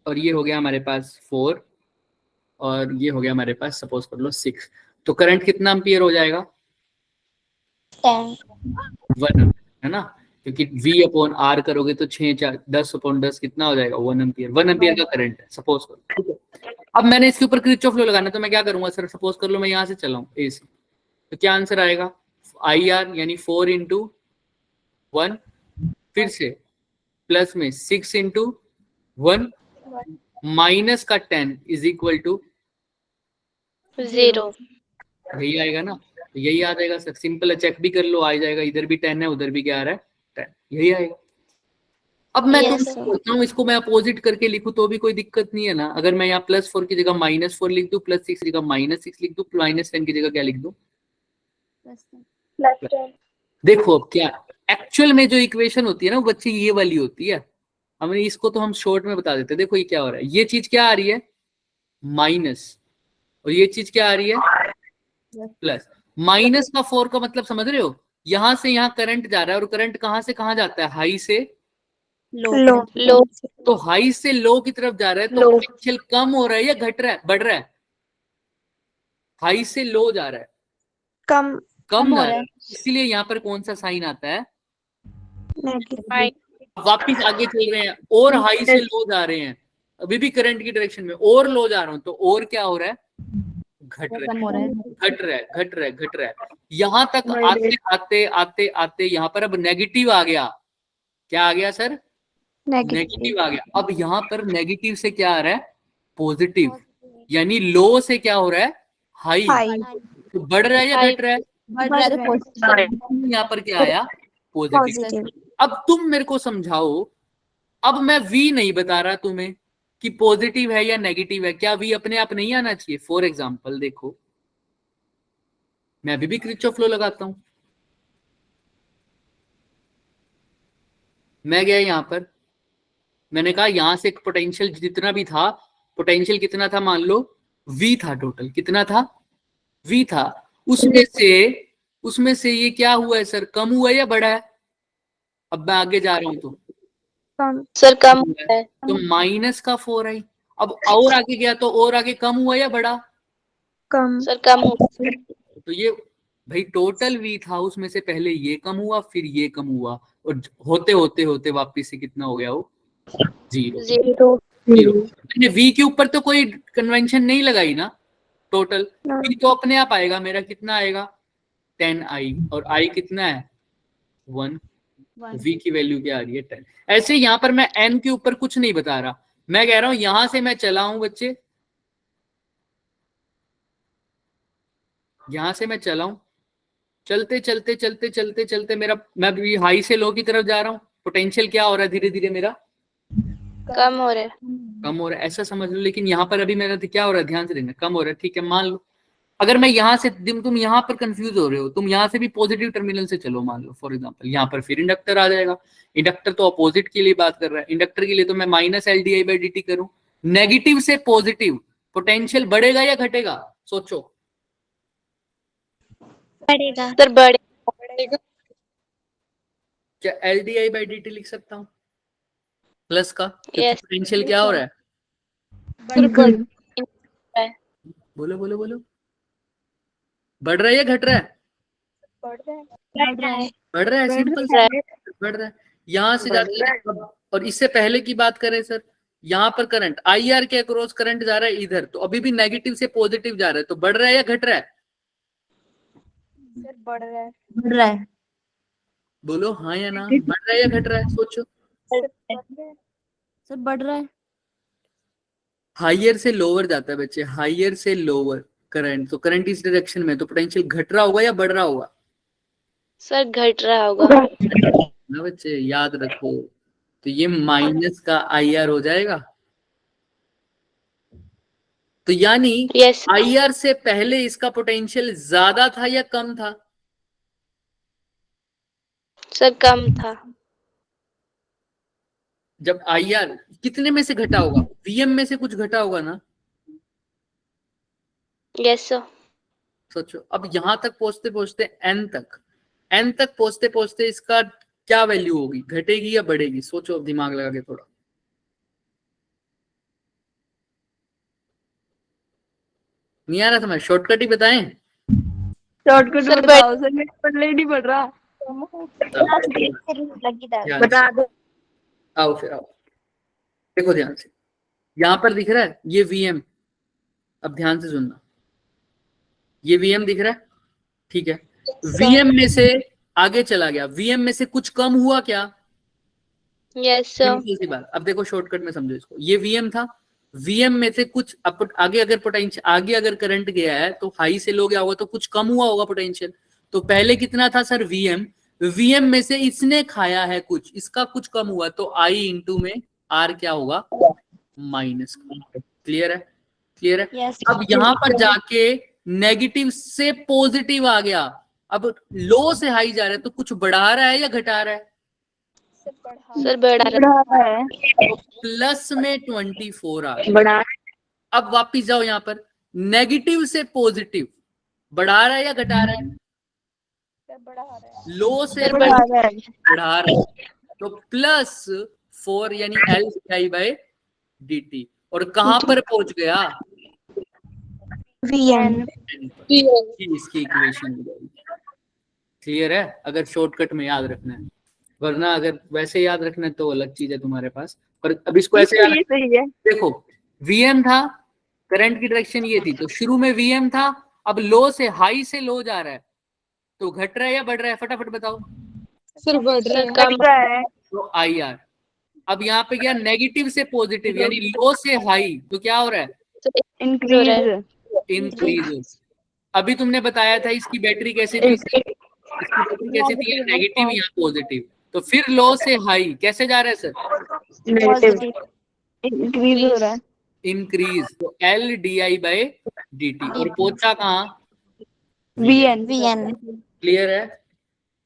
और ये हो गया हमारे पास 4, और ये हो गया हमारे पास सपोज कर लो 6। तो करंट कितना एम्पियर हो जाएगा? 1 एम्पियर, है ना? क्योंकि V अपॉन R करोगे तो 6 4 10 अपॉन 10 कितना हो जाएगा? 1 एम्पियर। 1 एम्पियर का करंट है सपोज करो, ठीक है। अब मैंने इसके ऊपर किरचॉफ लॉ लगाना, तो मैं क्या करूंगा सर? सपोज कर लो मैं यहाँ से चला हूँ A से, तो क्या आंसर आएगा? IR यानी 4 इंटू 1, फिर से प्लस में 6 इंटू 1 माइनस का 10 इज इक्वल टू 0। यही आएगा ना? तो यही आ जाएगा सर, सिंपल है, चेक भी कर लो, आ जाएगा। इधर भी 10 है, उधर भी क्या आ रहा है? 10, यही आएगा। अब मैं Yes, तुमसे sir. बोलता हूँ इसको मैं अपोजिट करके लिखूं तो भी कोई दिक्कत नहीं है ना? अगर मैं यहाँ +4 की जगह -4 लिख दूं, +6 की जगह -6 लिख दूं, -10 की जगह क्या लिख दूं? देखो अब क्या एक्चुअल में जो इक्वेशन होती है ना वो बच्चे ये वाली होती है। हमने इसको तो हम शॉर्ट में बता देते हैं। देखो ये क्या हो रहा है, ये चीज क्या आ रही है? माइनस, और ये चीज क्या आ रही है? प्लस। माइनस का 4 का मतलब समझ रहे हो? यहां से यहाँ करंट जा रहा है, और करंट कहां से कहां जाता है? हाई से लो तो हाई से लो की तरफ जा रहा है, तो लो। पोटेंशियल कम हो रहा है या घट रहा है, बढ़ रहा है? हाई से लो जा रहा है, कम कम जा रहा है, इसलिए यहाँ पर कौन सा साइन आता है? वापिस आगे चल रहे हैं और हाई से लो जा रहे हैं, अभी भी करंट की डायरेक्शन में और लो जा रहा हूं, तो और क्या हो रहा है? घट रहा है, घट रहा है, घट रहा है, घट रहा है। यहां तक आते आते आते आते यहाँ पर अब नेगेटिव आ गया। क्या आ गया सर? नेगेटिव आ गया। अब यहाँ पर नेगेटिव से क्या आ रहा है? पॉजिटिव, यानी लो से क्या हो रहा है? हाई। तो बढ़ रहा है या घट रहा है? यहाँ पर क्या आया? पॉजिटिव। अब तुम मेरे को समझाओ, अब मैं वी नहीं बता रहा तुम्हें कि पॉजिटिव है या नेगेटिव है, क्या वी अपने आप नहीं आना चाहिए? फॉर एग्जाम्पल देखो, मैं अभी भी किरचॉफ लॉ लगाता हूं। मैं गया यहां पर, मैंने कहा यहां से पोटेंशियल जितना भी था, पोटेंशियल कितना था? मान लो वी था, टोटल कितना था? वी था। उसमें से ये क्या हुआ है सर? कम हुआ है या बढ़ा है? अब मैं आगे जा रहा हूं तो सर कम है, तो माइनस का 4i। अब और आगे गया तो और आगे कम हुआ या बढ़ा? कम। सर कम हो, तो ये भाई टोटल वी था, उसमें से पहले ये कम हुआ, फिर ये कम हुआ, और होते होते होते वापिस से कितना हो गया वो? जीरो। वी के ऊपर तो कोई कन्वेंशन नहीं लगाई ना, टोटल वी तो अपने आप आएगा। मेरा कितना आएगा? 10i, और i कितना है? 1। v की वैल्यू क्या आ रही है? 10। ऐसे यहाँ पर मैं n के ऊपर कुछ नहीं बता रहा, मैं कह रहा हूं यहां से मैं चला हूं बच्चे, यहां से मैं चला हूं, चलते चलते चलते चलते चलते मेरा, मैं भी हाई से लो की तरफ जा रहा हूं। पोटेंशियल क्या हो रहा है? धीरे धीरे मेरा कम हो रहा है, कम हो रहा है, ऐसा समझ लो। लेकिन यहाँ पर अभी मेरा क्या हो रहा है? ध्यान से देखना, कम हो रहा है, ठीक है मान लो। अगर मैं यहाँ से, तुम यहाँ पर कंफ्यूज हो रहे हो, तुम यहाँ से भी पॉजिटिव टर्मिनल से चलो, मान लो फॉर एग्जांपल यहाँ पर फिर इंडक्टर आ जाएगा। इंडक्टर तो अपोजिट के लिए बात कर रहा है, इंडक्टर के लिए तो मैं माइनस LdI/dt करूं। नेगेटिव से पॉजिटिव पोटेंशियल बढ़ेगा या घटेगा? सोचो। बढ़ेगा। सर बढ़ेगा, क्या LdI/dt लिख सकता हूँ प्लस का? Yes. पोटेंशियल क्या हो रहा है? सर बढ़ है, बोलो बोलो बोलो, बढ़ रहा है या घट रहा है? बढ़ रहा है। बढ़ रहा है, सिंपल रहा है। बढ़ रहा है। यहाँ से जाके, और इससे पहले की बात करें सर, यहाँ पर करंट IR के अक्रॉस करंट जा रहा है इधर, तो अभी भी नेगेटिव से पॉजिटिव जा रहा है, तो बढ़ रहा है या घट रहा है? सर बढ़ रहा है। बढ़ रहा है। बोलो हाँ या ना, बढ़ रहा है या घट रहा है? सोचो। सर बढ़ रहा है। हाइयर से लोअर जाता है बच्चे, हाइयर से लोअर करंट, तो करंट इस डायरेक्शन में, तो पोटेंशियल घट रहा होगा या बढ़ रहा होगा? सर घट रहा होगा, ना बच्चे, याद रखो। तो ये माइनस का IR हो जाएगा। तो यानी यस IR से पहले इसका पोटेंशियल ज्यादा था या कम था? सर कम था, जब IR कितने में से घटा होगा? VM में से कुछ घटा होगा ना? यस सर, सोचो। अब यहां तक पहुंचते पहुंचते n तक पहुंचते पहुंचते इसका क्या वैल्यू होगी? घटेगी या बढ़ेगी? सोचो, दिमाग लगा के थोड़ा। नहीं आ रहा समझ? शॉर्टकट ही बताएं? शॉर्टकट सर बताओ सर, मेरे पल्ले नहीं पड़ रहा। बता दो। आओ फिर आओ, देखो ध्यान से, यहां पर दिख रहा है ये VM। अब ध्यान से सुनना, ये VM दिख रहा है, ठीक है। VM में से आगे चला गया, VM में से कुछ कम हुआ क्या? यस सर, सिंपल सी बात। अब देखो शॉर्टकट में समझो इसको, ये VM था, VM में से कुछ आगे अगर पोटेंशियल, आगे अगर करंट गया है तो हाई से लो गया होगा, तो कुछ कम हुआ होगा पोटेंशियल। तो पहले कितना था सर? VM में से इसने खाया है कुछ, इसका कुछ कम हुआ, तो I इंटू में R क्या होगा? माइनस का। क्लियर है? क्लियर है? Yes. अब यहाँ पर जाके नेगेटिव से पॉजिटिव आ गया, अब लो से हाई जा रहा है, तो कुछ बढ़ा रहा है या घटा रहा है? सर बढ़ा रहा है, तो प्लस में 24 आ गया। अब वापिस जाओ यहाँ पर, नेगेटिव से पॉजिटिव बढ़ा रहा है या घटा रहा है? लो से बढ़ा रहा है, तो प्लस 4 यानी LdI/dt। और कहां पर पहुंच गया? VM। इसकी इक्वेशन हो जाएगी। क्लियर है? अगर शॉर्टकट में याद रखना है, वरना अगर वैसे याद रखना है तो अलग चीज है तुम्हारे पास। पर अब इसको ऐसे याद ये सही है। देखो, वीएम था, करंट की डायरेक्शन ये थी, तो शुरू में वीएम था, अब लो से हाई से लो जा रहा है, तो घट रहा है या बढ़ रहा है? फटाफट बताओ। फिर बढ़ रहा है। कम है। तो आई आर। अब यहाँ पे क्या, नेगेटिव से पॉजिटिव, यानी लो से हाई, तो क्या हो रहा है? इंक्रीज। इंक्रीज। अभी तुमने बताया था इसकी बैटरी कैसी थी? इसकी बैटरी कैसी थी? नेगेटिव या पॉजिटिव। तो फिर लो से हाई कैसे जा रहा है सर? नेगेटिव। इंक्रीज हो रहा है। इंक्रीज। तो L D I by D T. और पहुंचा कहाँ? वीएन। वीएन। क्लियर है?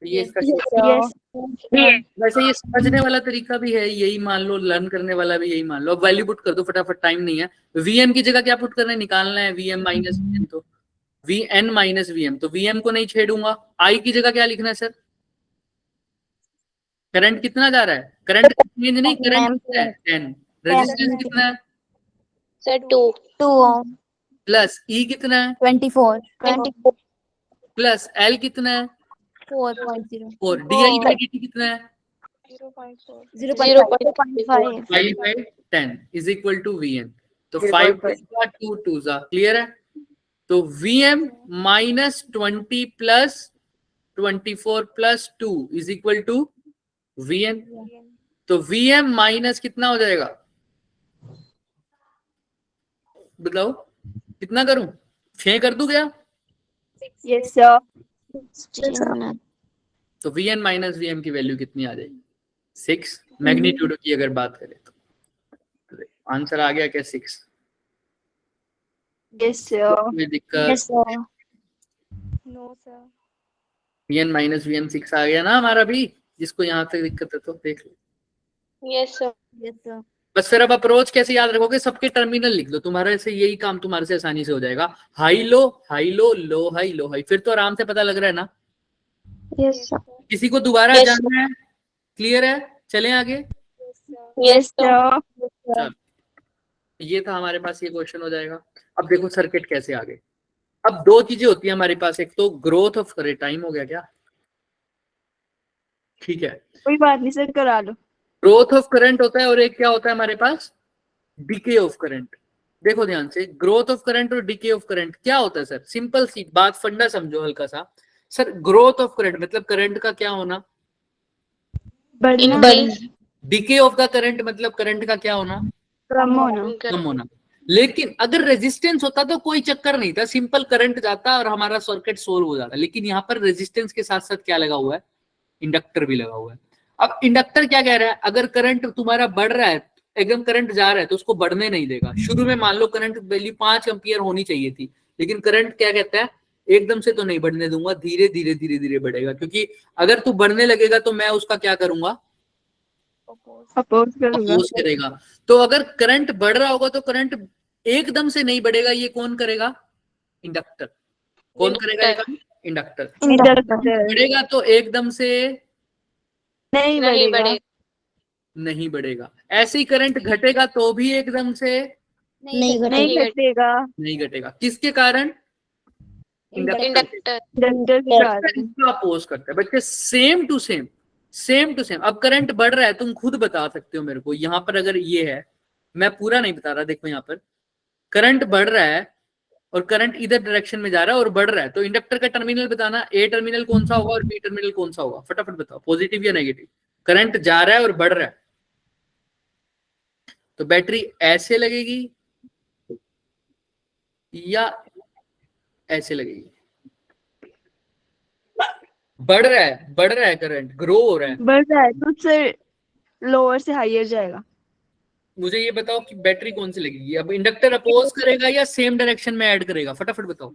ये इसका यस। वैसे ये समझने वाला तरीका भी है, यही मान लो, लर्न करने वाला भी यही मान लो। अब वैल्यू पुट कर दो फटाफट, टाइम नहीं है। वीएम की जगह क्या पुट करना है? निकालना है वीएम माइनस वीएम, तो वीएन माइनस वीएम, तो वीएम को नहीं छेड़ूंगा। आई की जगह क्या लिखना है सर? करंट कितना जा रहा है? करंट चेंज नहीं, करंट कितना है? 10। रेजिस्टेंस कितना है? सर 2 ओम प्लस ई कितना है? 24 प्लस एल कितना है? 4.0 4। D I by D T कितना है? 0.5 5 by 10 is equal to VN. तो 5 2 2 जा। क्लियर है? तो VM minus 20 plus 24 plus 2 is equal to VN. तो वीएम माइनस कितना हो जाएगा? बताओ कितना करूं? 6 कर दूं क्या? Yes sir. तो वीएन माइनस वीएम की वैल्यू कितनी आ जाएगी? 6। मैग्नीट्यूड की अगर बात करें तो आंसर आ गया क्या? 6। Yes sir. कोई दिक्कत? No sir. VN minus VM 6 आ गया ना हमारा भी। जिसको यहाँ तक दिक्कत है तो देख लो। Yes sir. बस फिर अब अप्रोच कैसे याद रखोगे? सबके टर्मिनल लिख दो, तुम्हारे से यही काम तुम्हारे से आसानी से हो जाएगा। हाई लो, हाई लो, लो हाई, लो हाई, फिर तो आराम से पता लग रहा है ना। Yes sir. किसी को दोबारा जानना है? क्लियर है? चलें आगे। Yes sir. चलो, ये था हमारे पास, ये क्वेश्चन हो जाएगा। अब देखो सर्किट कैसे आगे। अब दो चीजें होती है हमारे पास, एक तो ग्रोथ ऑफ करंट, टाइम हो गया क्या? ठीक है, कोई बात नहीं सर, करा लो। ग्रोथ ऑफ करंट होता है, और एक क्या होता है हमारे पास? DK of current. देखो ध्यान से, ग्रोथ ऑफ करंट और डीके ऑफ करंट क्या होता है सर? सिंपल सी बात, फंडा समझो हल्का सा। सर ग्रोथ ऑफ करंट मतलब करंट का क्या होना? बढ़ना। डीके ऑफ द करंट मतलब करंट का क्या होना? कम होना। कम होना। लेकिन अगर रेजिस्टेंस होता तो कोई चक्कर नहीं था, सिंपल करंट जाता और हमारा सर्किट सोल्व हो जाता। लेकिन यहाँ पर रेजिस्टेंस के साथ साथ क्या लगा हुआ है? इंडक्टर भी लगा हुआ है। अब इंडक्टर क्या कह रहा है? अगर करंट तुम्हारा बढ़ रहा है, एकदम करंट जा रहा है, तो उसको बढ़ने नहीं देगा। शुरू में मान लो करंट वैल्यू 5 एम्पियर होनी चाहिए थी, लेकिन करंट क्या कहता है? एकदम से तो नहीं बढ़ने दूंगा, धीरे धीरे धीरे धीरे बढ़ेगा। क्योंकि अगर तू बढ़ने लगेगा तो मैं उसका क्या करूंगा? अपोज करूंगा। अपोज करेगा। तो अगर करंट बढ़ रहा होगा तो करंट एकदम से नहीं बढ़ेगा, ये कौन करेगा? इंडक्टर। कौन करेगा ये काम? इंडक्टर। बढ़ेगा तो एकदम से नहीं बढ़ेगा। नहीं बढ़ेगा। ऐसे ही करंट घटेगा तो भी एकदम से नहीं नहीं घटेगा। नहीं घटेगा। किसके कारण? इंडक्टर इसका अपोज करता है। बच्चे same to same, same to same. अब करंट बढ़ रहा है, तुम खुद बता सकते हो मेरे को। यहाँ पर अगर ये है, मैं पूरा नहीं बता रहा, देखो यहाँ पर करंट बढ़ रहा है और करंट इधर डायरेक्शन में जा रहा है और बढ़ रहा है, तो इंडक्टर का टर्मिनल बताना, ए टर्मिनल कौन सा होगा और बी टर्मिनल कौन सा होगा? फटाफट बताओ, पॉजिटिव या नेगेटिव? करंट जा रहा है और बढ़ रहा है, तो बैटरी ऐसे लगेगी या ऐसे लगेगी? बढ़ रहा है करंट, ग्रो हो रहा है। बढ़ रहा है तो उससे लोअर से हायर जाएगा। मुझे ये बताओ कि बैटरी कौन सी लगेगी? अब इंडक्टर अपोज करेगा या सेम डायरेक्शन में ऐड करेगा? फटाफट बताओ।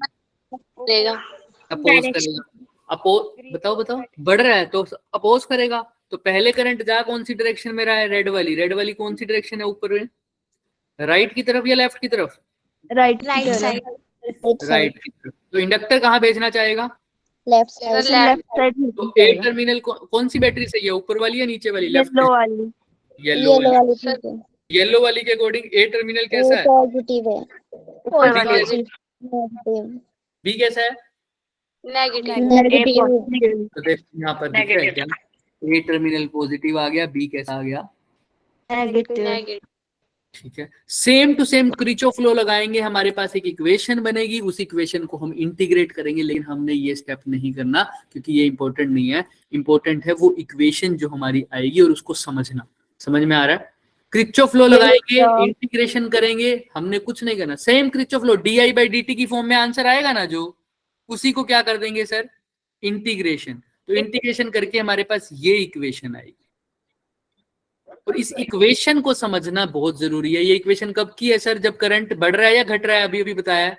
अपोज करेगा। अपोज, बताओ बताओ। बढ़ रहा है तो अपोज करेगा। तो पहले करंट जा कौन सी डायरेक्शन में रहा है? रेड वाली। रेड वाली कौन सी डायरेक्शन है ऊपर में? राइट की तरफ या लेफ्ट की तरफ? राइट साइड राइट की तरफ। तो इंडक्टर कहाँ भेजना चाहेगा? Left left side. तो ए टर्मिनल कौन सी बैटरी सही है, ऊपर वाली या नीचे वाली? लेफ्ट वाली। येलो वाली। वाली ठीक है। येलो वाली के अकॉर्डिंग ए टर्मिनल कैसा है? पॉजिटिव है। ऊपर वाली। नेगेटिव बी कैसा है? नेगेटिव तो देखो यहाँ पर दिख रहा है क्या, ए टर्मिनल पॉजिटिव आ गया, बी कैसा आ गया, नेगेटिव। ठीक है। Same to same Kirchhoff law लगाएंगे, हमारे पास एक इक्वेशन बनेगी, उस इक्वेशन को हम इंटीग्रेट करेंगे, लेकिन हमने ये स्टेप नहीं करना क्योंकि ये इंपॉर्टेंट नहीं है। इंपॉर्टेंट है वो इक्वेशन जो हमारी आएगी और उसको समझना। समझ में आ रहा है? क्रिचॉफ लॉ लगाएंगे, इंटीग्रेशन करेंगे, हमने कुछ नहीं करना। Same Kirchhoff law D I by D T की फॉर्म में आंसर आएगा ना जो, उसी को क्या कर देंगे सर, इंटीग्रेशन। तो इंटीग्रेशन करके हमारे पास ये इक्वेशन आएगी, और इस इक्वेशन को समझना बहुत जरूरी है। ये इक्वेशन कब की है सर, जब करंट बढ़ रहा है या घट रहा है, अभी अभी बताया है,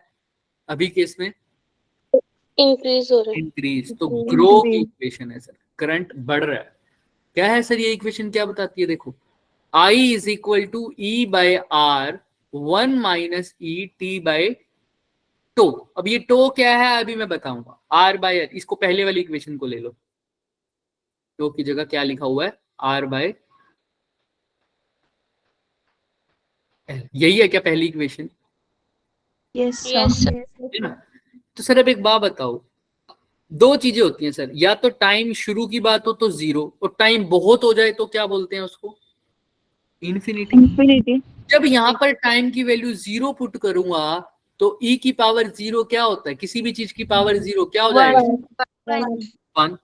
अभी केस में इंक्रीज हो रहा है। इंक्रीज, तो ग्रो की इक्वेशन है सर, करंट बढ़ रहा है। क्या है सर ये इक्वेशन, क्या बताती है, देखो I is equal to E by R 1 minus E T by tau. अब ये टो क्या है अभी मैं बताऊंगा, आर बाय एल, इसको पहले वाली इक्वेशन को ले लो, टो की जगह क्या लिखा हुआ है, आर बाय एल, यही है क्या पहली इक्वेशन, यस Yes, है ना? तो सर अब एक बात बताओ, दो चीजें होती हैं सर, या तो टाइम शुरू की बात हो तो जीरो, और टाइम बहुत हो जाए तो क्या बोलते हैं उसको, इन्फिनिटी। इंफिनिटी। जब यहाँ पर टाइम की वैल्यू जीरो पुट करूंगा तो e की पावर जीरो क्या होता है, किसी भी चीज की पावर जीरो क्या हो जाएगा, 1।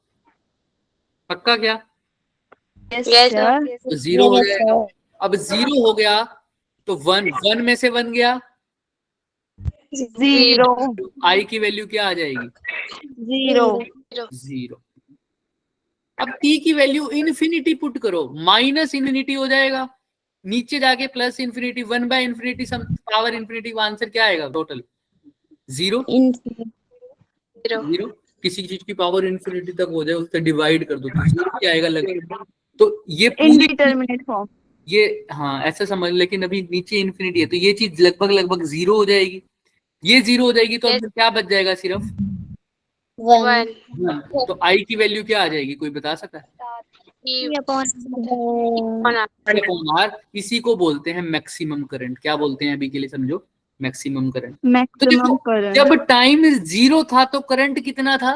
पक्का क्या, यस Yes, सर। तो जीरो हो जाएगा। अब जीरो हो गया तो 1, 1 में से 1 गया, जीरो आई की वैल्यू क्या आ जाएगी, जीरो। 0। अब t की वैल्यू इन्फिनिटी पुट करो, माइनस इन्फिनिटी हो जाएगा, नीचे जाके plus infinity, 1 by infinity some power infinity का आंसर क्या आएगा टोटल, 0। किसी चीज की पावर इन्फिनिटी तक हो जाए उससे डिवाइड कर दो तो 0 क्या आएगा लगेगा। तो ये पूरी इंडिटरमिनेट फॉर्म। ये हाँ ऐसा समझ, लेकिन अभी नीचे इन्फिनिटी है तो ये चीज लगभग 0 हो जाएगी, ये 0 हो जाएगी तो अब क्या बच जाएगा, सिर्फ 1 तो आई की वैल्यू क्या आ जाएगी, कोई बता सकता है, आर। इसी को बोलते हैं मैक्सिमम करंट। क्या बोलते हैं अभी के लिए समझो, मैक्सिमम करंट। तो मैक्सिमम देखो करंट। जब टाइम 0 था तो करंट कितना था,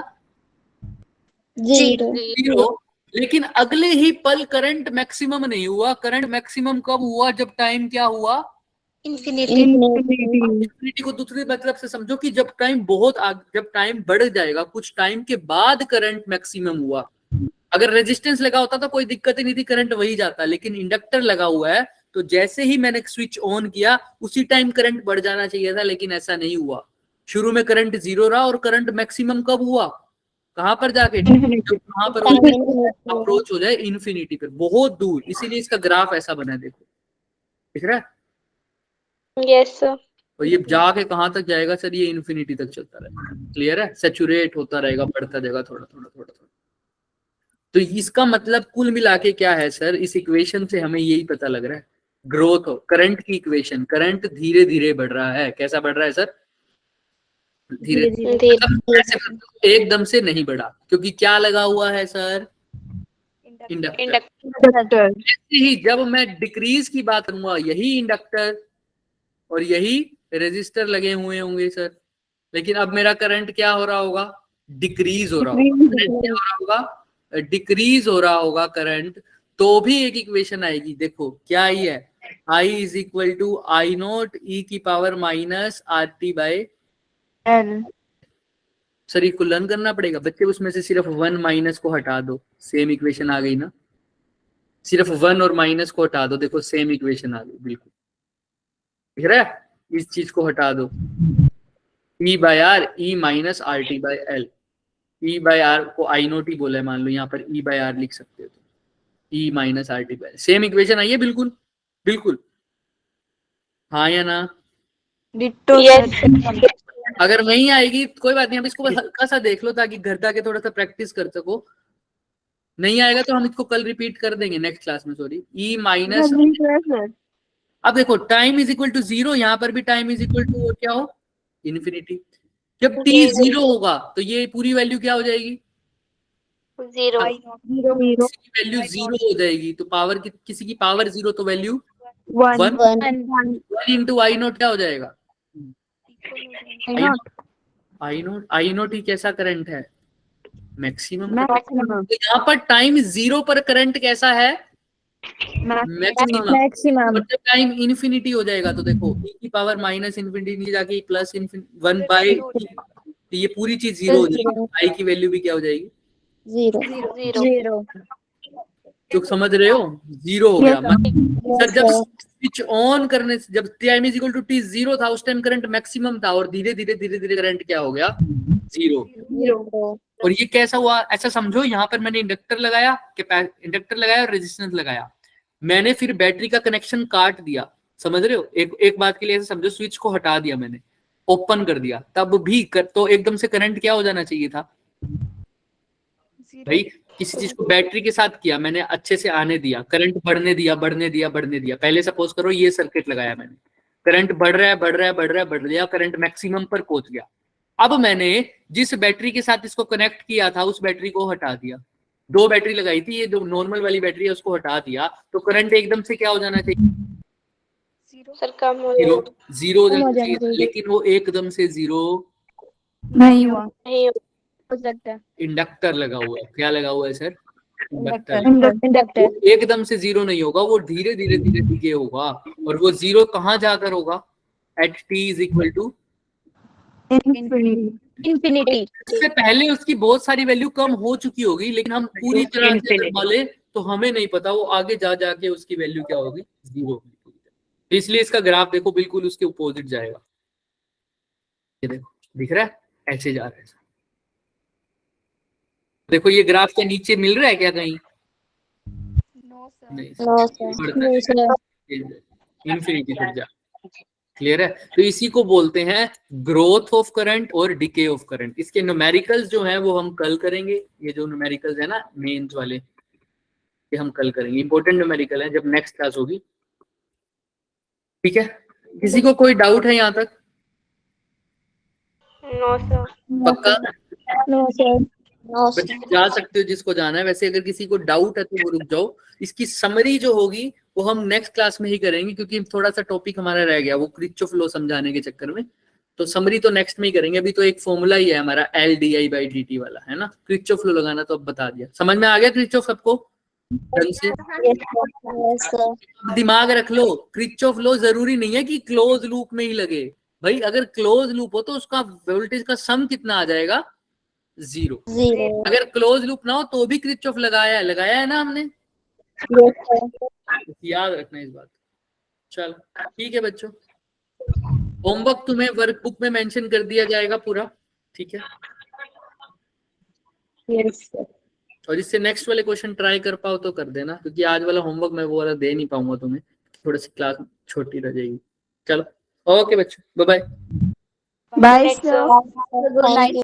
0 0। लेकिन अगले ही पल करंट मैक्सिमम नहीं हुआ, करंट मैक्सिमम कब हुआ, जब टाइम क्या हुआ, इन्फिनिटी को दूसरे मतलब से समझो कि जब टाइम जब टाइम बढ़ जाएगा, कुछ टाइम के बाद करंट मैक्सिमम हुआ। अगर रेजिस्टेंस लगा होता तो कोई दिक्कत ही नहीं थी, करंट वही जाता, लेकिन इंडक्टर लगा हुआ है तो जैसे ही मैंने स्विच ऑन किया उसी टाइम करंट बढ़ जाना चाहिए था, लेकिन ऐसा नहीं हुआ। शुरू में करंट 0 रहा और करंट मैक्सिमम कब हुआ, कहां पर जाके, कहां पर अप्रोच हो जाए इन्फिनिटी पर, बहुत दूर। इसीलिए इसका ग्राफ ऐसा बना है, देखो दिख रहा है। Yes, sir. और ये जाके कहां तक जाएगा सर, ये इन्फिनिटी तक चलता रहेगा। क्लियर है, सैचुरेट होता रहेगा, बढ़ता जाएगा थोड़ा थोड़ा। तो इसका मतलब कुल मिला के क्या है सर, इस इक्वेशन से हमें यही पता लग रहा है, ग्रोथ हो करंट की इक्वेशन, करंट धीरे धीरे बढ़ रहा है। कैसा बढ़ रहा है सर, धीरे मतलब एकदम से नहीं बढ़ा, क्योंकि क्या लगा हुआ है सर, इंडक्टर। ऐसे ही जब मैं डिक्रीज की बात करूंगा, यही इंडक्टर और यही रेजिस्टर लगे हुए होंगे सर, लेकिन अब मेरा करंट क्या हो रहा होगा, डिक्रीज हो रहा होगा, डिक्रीज हो रहा होगा करंट, तो भी एक इक्वेशन आएगी। देखो क्या ही है, I is equal to I naught e की power minus R T by L. Sir ये को लर्न करना पड़ेगा बच्चे, उसमें से सिर्फ 1 माइनस को हटा दो, सेम इक्वेशन आ गई ना, सिर्फ 1 और माइनस को हटा दो, देखो सेम इक्वेशन आ गई, बिल्कुल दिख रहा है। इस चीज को हटा दो, E by R E minus R T by L, E by R को आई नोट ही बोला है, मान लो यहाँ पर ई बाय आर लिख सकते हो, तो e minus R T by, same equation आई है, बिल्कुल बिल्कुल, हाँ या ना। डिट्टो। Yes. अगर नहीं आएगी कोई बात नहीं, हम इसको बस हल्का सा देख लो ताकि घर जाके थोड़ा सा प्रैक्टिस कर सको। नहीं आएगा तो हम इसको कल रिपीट कर देंगे नेक्स्ट क्लास में, सॉरी। ई माइनस, अब देखो टाइम इज इक्वल टू 0, यहाँ पर भी टाइम इज इक्वल टू क्या हो, इन्फिनिटी। जब t 0 होगा तो ये पूरी वैल्यू क्या हो जाएगी, 0. किसी की वैल्यू 0 हो जाएगी तो पावर किसी की पावर 0 तो वैल्यू 1 इंटू आई नोट क्या हो जाएगा, आई नो टी कैसा करंट है? मैक्सिमम। मैक्सिमम तो यहाँ पर टाइम 0 पर करंट कैसा है? मैक्सिमम। मैक्सिमम और जब टाइम इन्फिनिटी हो जाएगा तो देखो e की पावर माइनस इन्फिनिटी नीचे जाके प्लस 1 बाय, तो ये पूरी चीज 0 हो जाएगी, आई की वैल्यू भी क्या हो जाएगी? 0 तो समझ रहे हो? 0 हो गया। सर जब स्विच ऑन करने से, जब time is equal to T 0 था, उस टाइम करंट मैक्सिमम था, और धीरे धीरे करंट क्या हो गया? 0। और ये कैसा हुआ? ऐसा समझो, यहाँ पर मैंने इंडक्टर लगाया और रेजिस्टेंस लगाया, मैंने फिर बैटरी का कनेक्शन काट दिया, समझ रहे हो? एक बात के लिए ऐसा समझो, स्विच को हटा दिया मैंने, ओपन कर दिया, तब भी तो एकदम से करंट क्या हो जाना चाहिए था भाई? किसी चीज को बैटरी के साथ किया मैंने, अच्छे से आने दिया, करंट बढ़ने दिया। पहले सपोज करो ये सर्किट लगाया मैंने, करंट बढ़ रहा है, करंट मैक्सिमम पर पहुंच गया। अब मैंने जिस बैटरी के साथ इसको कनेक्ट किया था, उस बैटरी को हटा दिया। 2 बैटरी लगाई थी, ये जो नॉर्मल वाली बैटरी है उसको हटा दिया, तो करंट एकदम से क्या हो जाना चाहिए? सर कम हो 0 हो जाना चाहिए, लेकिन वो एकदम से 0 नहीं हुआ। नहीं हो सकता है इंडक्टर लगा हुआ है। क्या लगा हुआ है सर? इंडक्टर एकदम से 0 नहीं होगा, वो धीरे धीरे होगा। और वो 0 कहाँ जाकर होगा? At T is equal to infinity. इससे पहले उसकी बहुत सारी वैल्यू कम हो चुकी होगी, लेकिन हम पूरी तरह से अगर बोले तो हमें नहीं पता वो आगे जाके उसकी वैल्यू क्या होगी? 0 होगी। तो इसलिए इसका ग्राफ देखो बिल्कुल उसके अपोजिट जाएगा। ये देखो दिख रहा है, ऐसे जा रहा है। देखो ये ग्राफ के नीचे मिल रहा है क्या कहीं? इन्फिनिटी तक जा। क्लियर है? तो इसी को बोलते हैं ग्रोथ ऑफ करंट और डिके ऑफ करंट। इसके न्यूमेरिकल्स जो हैं वो हम कल करेंगे। ये जो न्यूमेरिकल्स है ना मेंस वाले, ये हम कल करेंगे। इंपॉर्टेंट न्यूमेरिकल है, जब नेक्स्ट क्लास होगी। ठीक है, किसी को कोई डाउट है यहाँ तक? No sir. पक्का? No sir. जा सकते हो जिसको जाना है। वैसे अगर किसी को डाउट है तो वो रुक जाओ। इसकी समरी जो होगी वो हम नेक्स्ट क्लास में ही करेंगे, क्योंकि थोड़ा सा टॉपिक हमारा रह गया वो किरचॉफ लॉ समझाने के चक्कर में। तो समरी तो नेक्स्ट में ही करेंगे। अभी तो एक फॉर्मूला ही है हमारा LdI/dt वाला, है ना? किरचॉफ लॉ लगाना तो अब बता दिया। समझ में आ गया किरचॉफ सबको ढंग से? दिमाग रख लो, किरचॉफ लॉ जरूरी नहीं है कि क्लोज लूप में ही लगे भाई। अगर क्लोज लूप हो तो उसका वोल्टेज का सम कितना आ जाएगा? 0। अगर क्लोज लूप ना हो तो भी किरचॉफ लगाया है ना हमने। याद रखना इस बात। चलो ठीक है बच्चों, होमवर्क तुम्हें वर्कबुक में मेंशन कर दिया जाएगा पूरा, ठीक है? और इससे नेक्स्ट वाले क्वेश्चन ट्राई कर पाओ तो कर देना, क्योंकि आज वाला होमवर्क मैं वो वाला दे नहीं पाऊंगा तुम्हें, थोड़ी सी क्लास छोटी रह जाएगी। चलो ओके बच्चों, bye bye. Bye sir, good night.